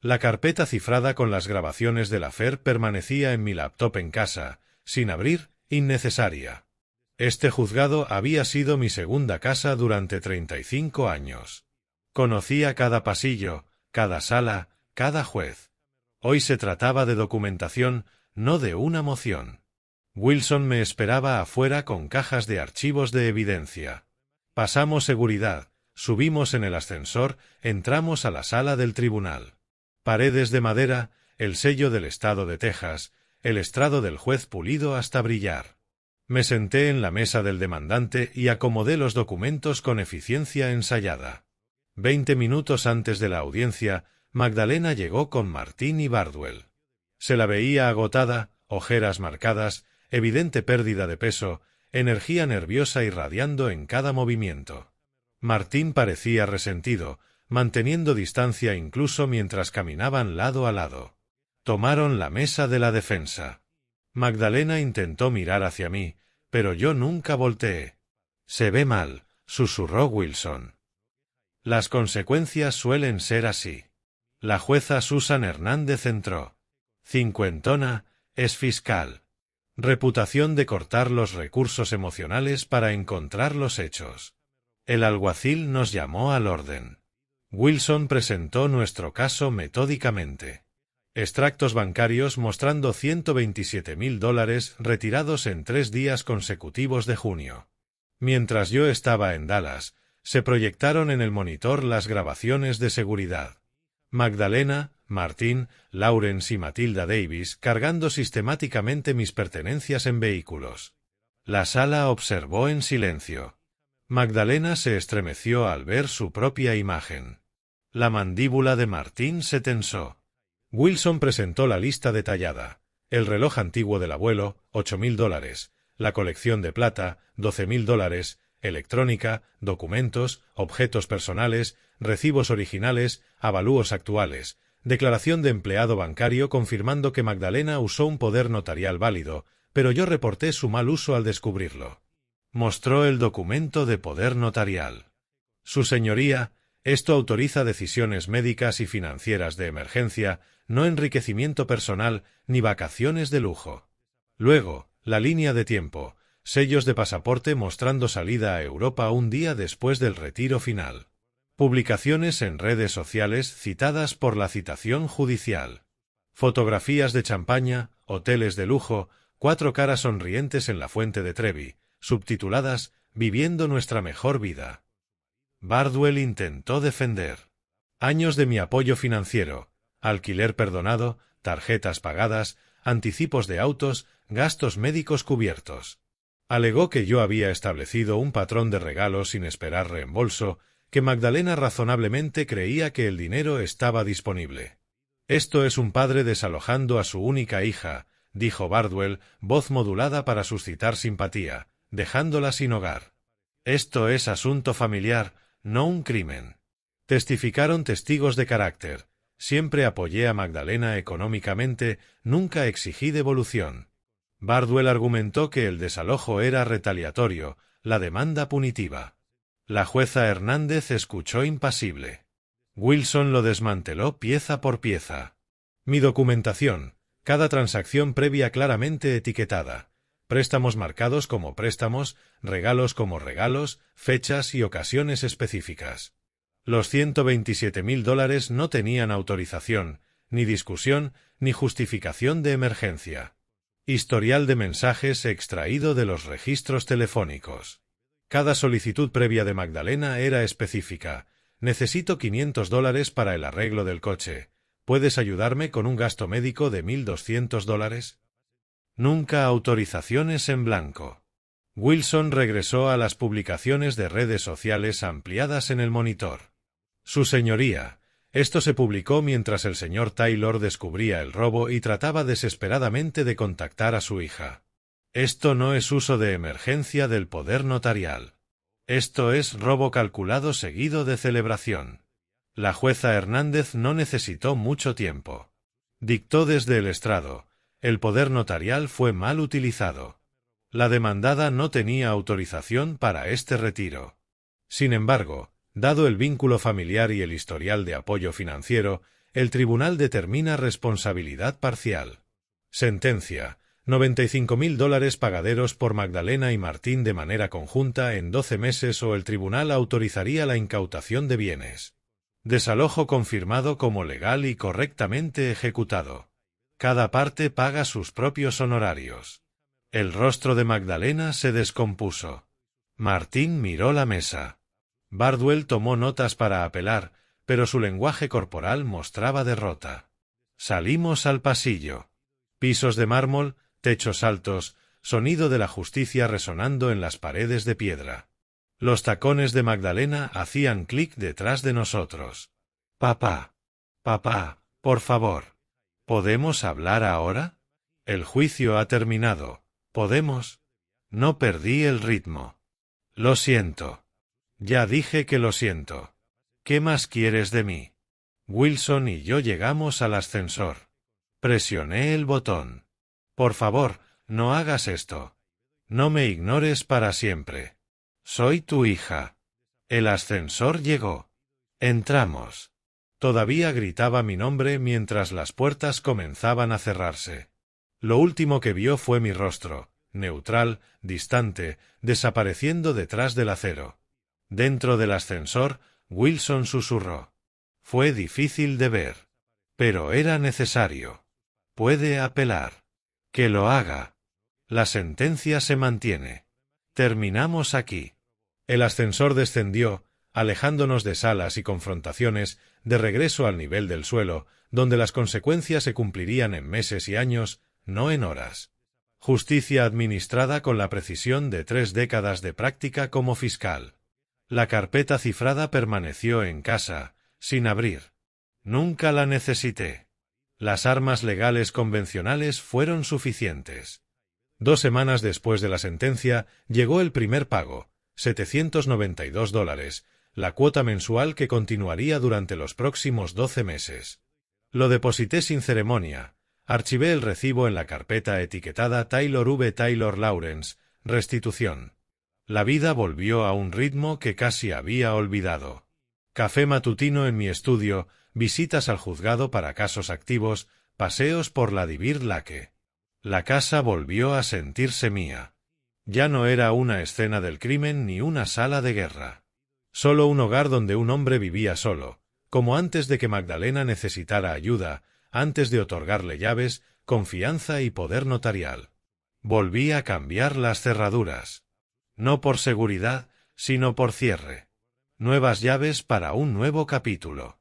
La carpeta cifrada con las grabaciones del affair permanecía en mi laptop en casa, sin abrir, innecesaria. Este juzgado había sido mi segunda casa durante 35 años. Conocía cada pasillo, cada sala, cada juez. Hoy se trataba de documentación, no de una moción. Wilson me esperaba afuera con cajas de archivos de evidencia. Pasamos seguridad, subimos en el ascensor, entramos a la sala del tribunal. Paredes de madera, el sello del estado de Texas, el estrado del juez pulido hasta brillar. Me senté en la mesa del demandante y acomodé los documentos con eficiencia ensayada. 20 minutos antes de la audiencia, Magdalena llegó con Martín y Bardwell. Se la veía agotada, ojeras marcadas, evidente pérdida de peso, energía nerviosa irradiando en cada movimiento. Martín parecía resentido, manteniendo distancia incluso mientras caminaban lado a lado. Tomaron la mesa de la defensa. Magdalena intentó mirar hacia mí, pero yo nunca volteé. «Se ve mal», susurró Wilson. «Las consecuencias suelen ser así». La jueza Susan Hernández entró. Cincuentona, es fiscal. Reputación de cortar los recursos emocionales para encontrar los hechos. El alguacil nos llamó al orden. Wilson presentó nuestro caso metódicamente. Extractos bancarios mostrando $127,000 retirados en 3 días consecutivos de junio. Mientras yo estaba en Dallas, se proyectaron en el monitor las grabaciones de seguridad. Magdalena, Martín, Lawrence y Matilda Davis cargando sistemáticamente mis pertenencias en vehículos. La sala observó en silencio. Magdalena se estremeció al ver su propia imagen. La mandíbula de Martín se tensó. Wilson presentó la lista detallada. El reloj antiguo del abuelo, $8,000. La colección de plata, $12,000. Electrónica, documentos, objetos personales, recibos originales, avalúos actuales, declaración de empleado bancario confirmando que Magdalena usó un poder notarial válido, pero yo reporté su mal uso al descubrirlo. Mostró el documento de poder notarial. Su señoría, esto autoriza decisiones médicas y financieras de emergencia, no enriquecimiento personal ni vacaciones de lujo. Luego, la línea de tiempo, sellos de pasaporte mostrando salida a Europa un día después del retiro final. Publicaciones en redes sociales citadas por la citación judicial. Fotografías de champaña, hoteles de lujo, 4 caras sonrientes en la fuente de Trevi, subtituladas Viviendo nuestra mejor vida. Bardwell intentó defender. Años de mi apoyo financiero, alquiler perdonado, tarjetas pagadas, anticipos de autos, gastos médicos cubiertos. Alegó que yo había establecido un patrón de regalos sin esperar reembolso, que Magdalena razonablemente creía que el dinero estaba disponible. Esto es un padre desalojando a su única hija, dijo Bardwell, voz modulada para suscitar simpatía, dejándola sin hogar. Esto es asunto familiar, no un crimen. Testificaron testigos de carácter. Siempre apoyé a Magdalena económicamente, nunca exigí devolución. Bardwell argumentó que el desalojo era retaliatorio, la demanda punitiva. La jueza Hernández escuchó impasible. Wilson lo desmanteló pieza por pieza. Mi documentación, cada transacción previa claramente etiquetada, préstamos marcados como préstamos, regalos como regalos, fechas y ocasiones específicas. Los $127.000 no tenían autorización, ni discusión, ni justificación de emergencia. Historial de mensajes extraído de los registros telefónicos. Cada solicitud previa de Magdalena era específica. Necesito $500 para el arreglo del coche. ¿Puedes ayudarme con un gasto médico de $1.200? Nunca autorizaciones en blanco. Wilson regresó a las publicaciones de redes sociales ampliadas en el monitor. Su señoría, esto se publicó mientras el señor Taylor descubría el robo y trataba desesperadamente de contactar a su hija. Esto no es uso de emergencia del poder notarial. Esto es robo calculado seguido de celebración. La jueza Hernández no necesitó mucho tiempo. Dictó desde el estrado, el poder notarial fue mal utilizado. La demandada no tenía autorización para este retiro. Sin embargo, dado el vínculo familiar y el historial de apoyo financiero, el tribunal determina responsabilidad parcial. Sentencia: $95.000 pagaderos por Magdalena y Martín de manera conjunta en 12 meses o el tribunal autorizaría la incautación de bienes. Desalojo confirmado como legal y correctamente ejecutado. Cada parte paga sus propios honorarios. El rostro de Magdalena se descompuso. Martín miró la mesa. Bardwell tomó notas para apelar, pero su lenguaje corporal mostraba derrota. Salimos al pasillo. Pisos de mármol, techos altos, sonido de la justicia resonando en las paredes de piedra. Los tacones de Magdalena hacían clic detrás de nosotros. Papá. Papá, por favor. ¿Podemos hablar ahora? El juicio ha terminado. ¿Podemos? No perdí el ritmo. Lo siento. Ya dije que lo siento. ¿Qué más quieres de mí? Wilson y yo llegamos al ascensor. Presioné el botón. Por favor, no hagas esto. No me ignores para siempre. Soy tu hija. El ascensor llegó. Entramos. Todavía gritaba mi nombre mientras las puertas comenzaban a cerrarse. Lo último que vio fue mi rostro, neutral, distante, desapareciendo detrás del acero. Dentro del ascensor, Wilson susurró. Fue difícil de ver. Pero era necesario. Puede apelar. Que lo haga. La sentencia se mantiene. Terminamos aquí. El ascensor descendió, alejándonos de salas y confrontaciones, de regreso al nivel del suelo, donde las consecuencias se cumplirían en meses y años, no en horas. Justicia administrada con la precisión de 3 décadas de práctica como fiscal. La carpeta cifrada permaneció en casa, sin abrir. Nunca la necesité. Las armas legales convencionales fueron suficientes. 2 semanas después de la sentencia, llegó el primer pago, $792, la cuota mensual que continuaría durante los próximos 12 meses. Lo deposité sin ceremonia. Archivé el recibo en la carpeta etiquetada Taylor V. Taylor Lawrence, restitución. La vida volvió a un ritmo que casi había olvidado. Café matutino en mi estudio, visitas al juzgado para casos activos, paseos por la Divir Lake. La casa volvió a sentirse mía. Ya no era una escena del crimen ni una sala de guerra. Solo un hogar donde un hombre vivía solo, como antes de que Magdalena necesitara ayuda, antes de otorgarle llaves, confianza y poder notarial. Volví a cambiar las cerraduras. No por seguridad, sino por cierre. Nuevas llaves para un nuevo capítulo.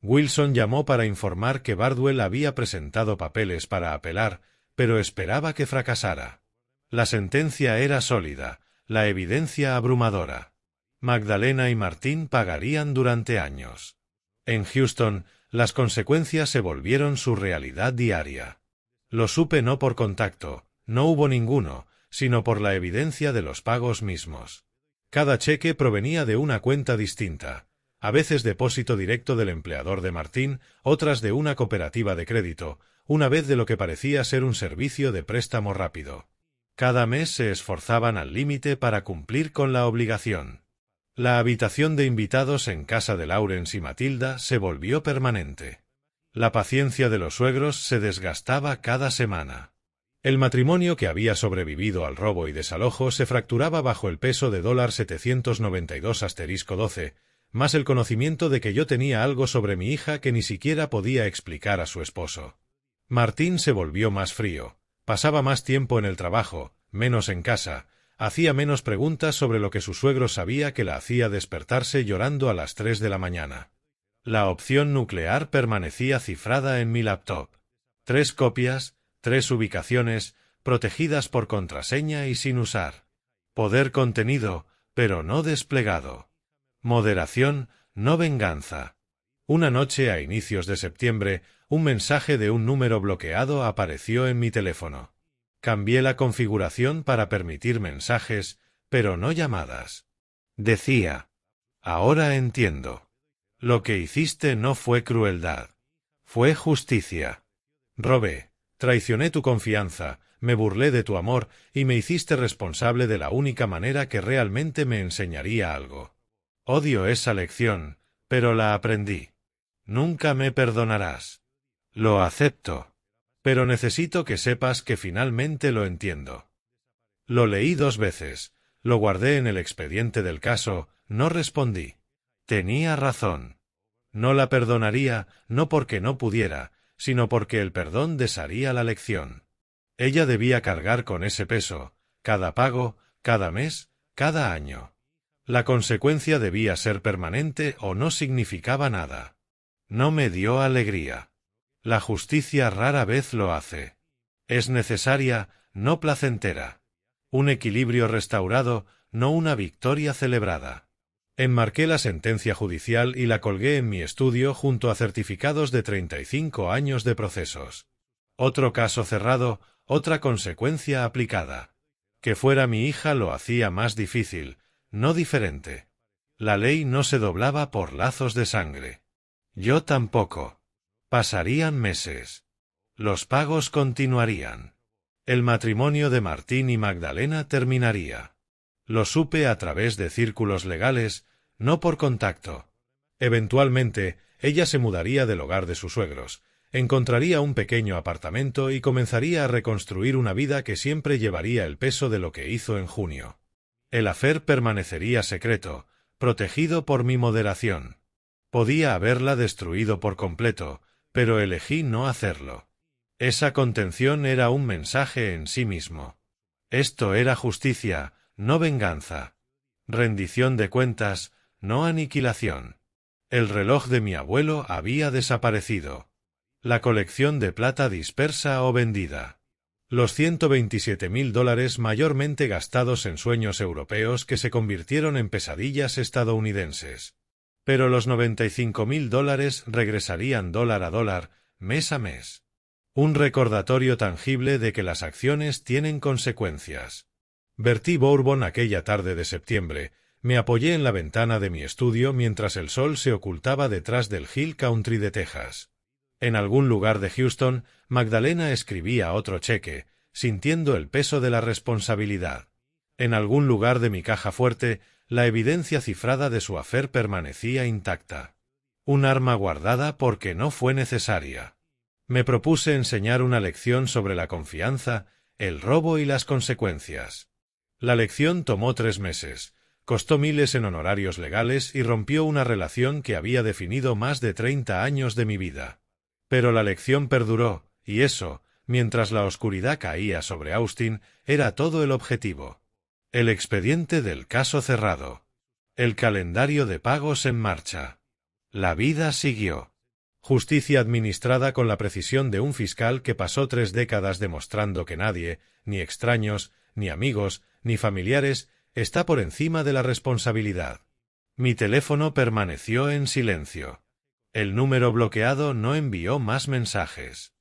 Wilson llamó para informar que Bardwell había presentado papeles para apelar, pero esperaba que fracasara. La sentencia era sólida, la evidencia abrumadora. Magdalena y Martín pagarían durante años. En Houston, las consecuencias se volvieron su realidad diaria. Lo supe no por contacto, no hubo ninguno, sino por la evidencia de los pagos mismos. Cada cheque provenía de una cuenta distinta, a veces depósito directo del empleador de Martín, otras de una cooperativa de crédito, una vez de lo que parecía ser un servicio de préstamo rápido. Cada mes se esforzaban al límite para cumplir con la obligación. La habitación de invitados en casa de Lawrence y Matilda se volvió permanente. La paciencia de los suegros se desgastaba cada semana. El matrimonio que había sobrevivido al robo y desalojo se fracturaba bajo el peso de $792*12, más el conocimiento de que yo tenía algo sobre mi hija que ni siquiera podía explicar a su esposo. Martín se volvió más frío, pasaba más tiempo en el trabajo, menos en casa, hacía menos preguntas sobre lo que su suegro sabía que la hacía despertarse llorando a las 3 de la mañana. La opción nuclear permanecía cifrada en mi laptop. 3 copias, 3 ubicaciones, protegidas por contraseña y sin usar. Poder contenido, pero no desplegado. Moderación, no venganza. Una noche a inicios de septiembre, un mensaje de un número bloqueado apareció en mi teléfono. Cambié la configuración para permitir mensajes, pero no llamadas. Decía: ahora entiendo. Lo que hiciste no fue crueldad. Fue justicia. Robé, traicioné tu confianza, me burlé de tu amor y me hiciste responsable de la única manera que realmente me enseñaría algo. Odio esa lección, pero la aprendí. Nunca me perdonarás. Lo acepto. Pero necesito que sepas que finalmente lo entiendo. Lo leí 2 veces, lo guardé en el expediente del caso, no respondí. Tenía razón. No la perdonaría, no porque no pudiera, sino porque el perdón desharía la lección. Ella debía cargar con ese peso, cada pago, cada mes, cada año. La consecuencia debía ser permanente o no significaba nada. No me dio alegría. La justicia rara vez lo hace. Es necesaria, no placentera. Un equilibrio restaurado, no una victoria celebrada. Enmarqué la sentencia judicial y la colgué en mi estudio junto a certificados de 35 años de procesos. Otro caso cerrado, otra consecuencia aplicada. Que fuera mi hija lo hacía más difícil, no diferente. La ley no se doblaba por lazos de sangre. Yo tampoco. Pasarían meses. Los pagos continuarían. El matrimonio de Martín y Magdalena terminaría. Lo supe a través de círculos legales, no por contacto. Eventualmente, ella se mudaría del hogar de sus suegros, encontraría un pequeño apartamento y comenzaría a reconstruir una vida que siempre llevaría el peso de lo que hizo en junio. El affair permanecería secreto, protegido por mi moderación. Podía haberla destruido por completo, pero elegí no hacerlo. Esa contención era un mensaje en sí mismo. Esto era justicia, no venganza. Rendición de cuentas, no aniquilación. El reloj de mi abuelo había desaparecido. La colección de plata dispersa o vendida. Los $127.000 mayormente gastados en sueños europeos que se convirtieron en pesadillas estadounidenses. Pero los $95.000 regresarían dólar a dólar, mes a mes. Un recordatorio tangible de que las acciones tienen consecuencias. Vertí bourbon aquella tarde de septiembre, me apoyé en la ventana de mi estudio mientras el sol se ocultaba detrás del Hill Country de Texas. En algún lugar de Houston, Magdalena escribía otro cheque, sintiendo el peso de la responsabilidad. En algún lugar de mi caja fuerte, la evidencia cifrada de su affair permanecía intacta. Un arma guardada porque no fue necesaria. Me propuse enseñar una lección sobre la confianza, el robo y las consecuencias. La lección tomó 3 meses, costó miles en honorarios legales y rompió una relación que había definido más de 30 años de mi vida. Pero la lección perduró, y eso, mientras la oscuridad caía sobre Austin, era todo el objetivo. El expediente del caso cerrado. El calendario de pagos en marcha. La vida siguió. Justicia administrada con la precisión de un fiscal que pasó 3 décadas demostrando que nadie, ni extraños, ni amigos, ni familiares, está por encima de la responsabilidad. Mi teléfono permaneció en silencio. El número bloqueado no envió más mensajes.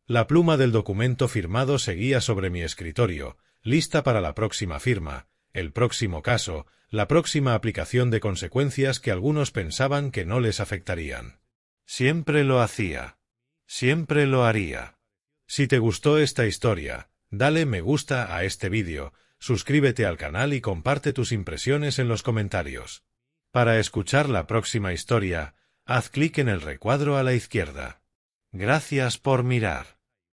La pluma del documento firmado seguía sobre mi escritorio, lista para la próxima firma, el próximo caso, la próxima aplicación de consecuencias que algunos pensaban que no les afectarían. Siempre lo hacía. Siempre lo haría. Si te gustó esta historia, dale me gusta a este vídeo, suscríbete al canal y comparte tus impresiones en los comentarios. Para escuchar la próxima historia, haz clic en el recuadro a la izquierda. Gracias por mirar.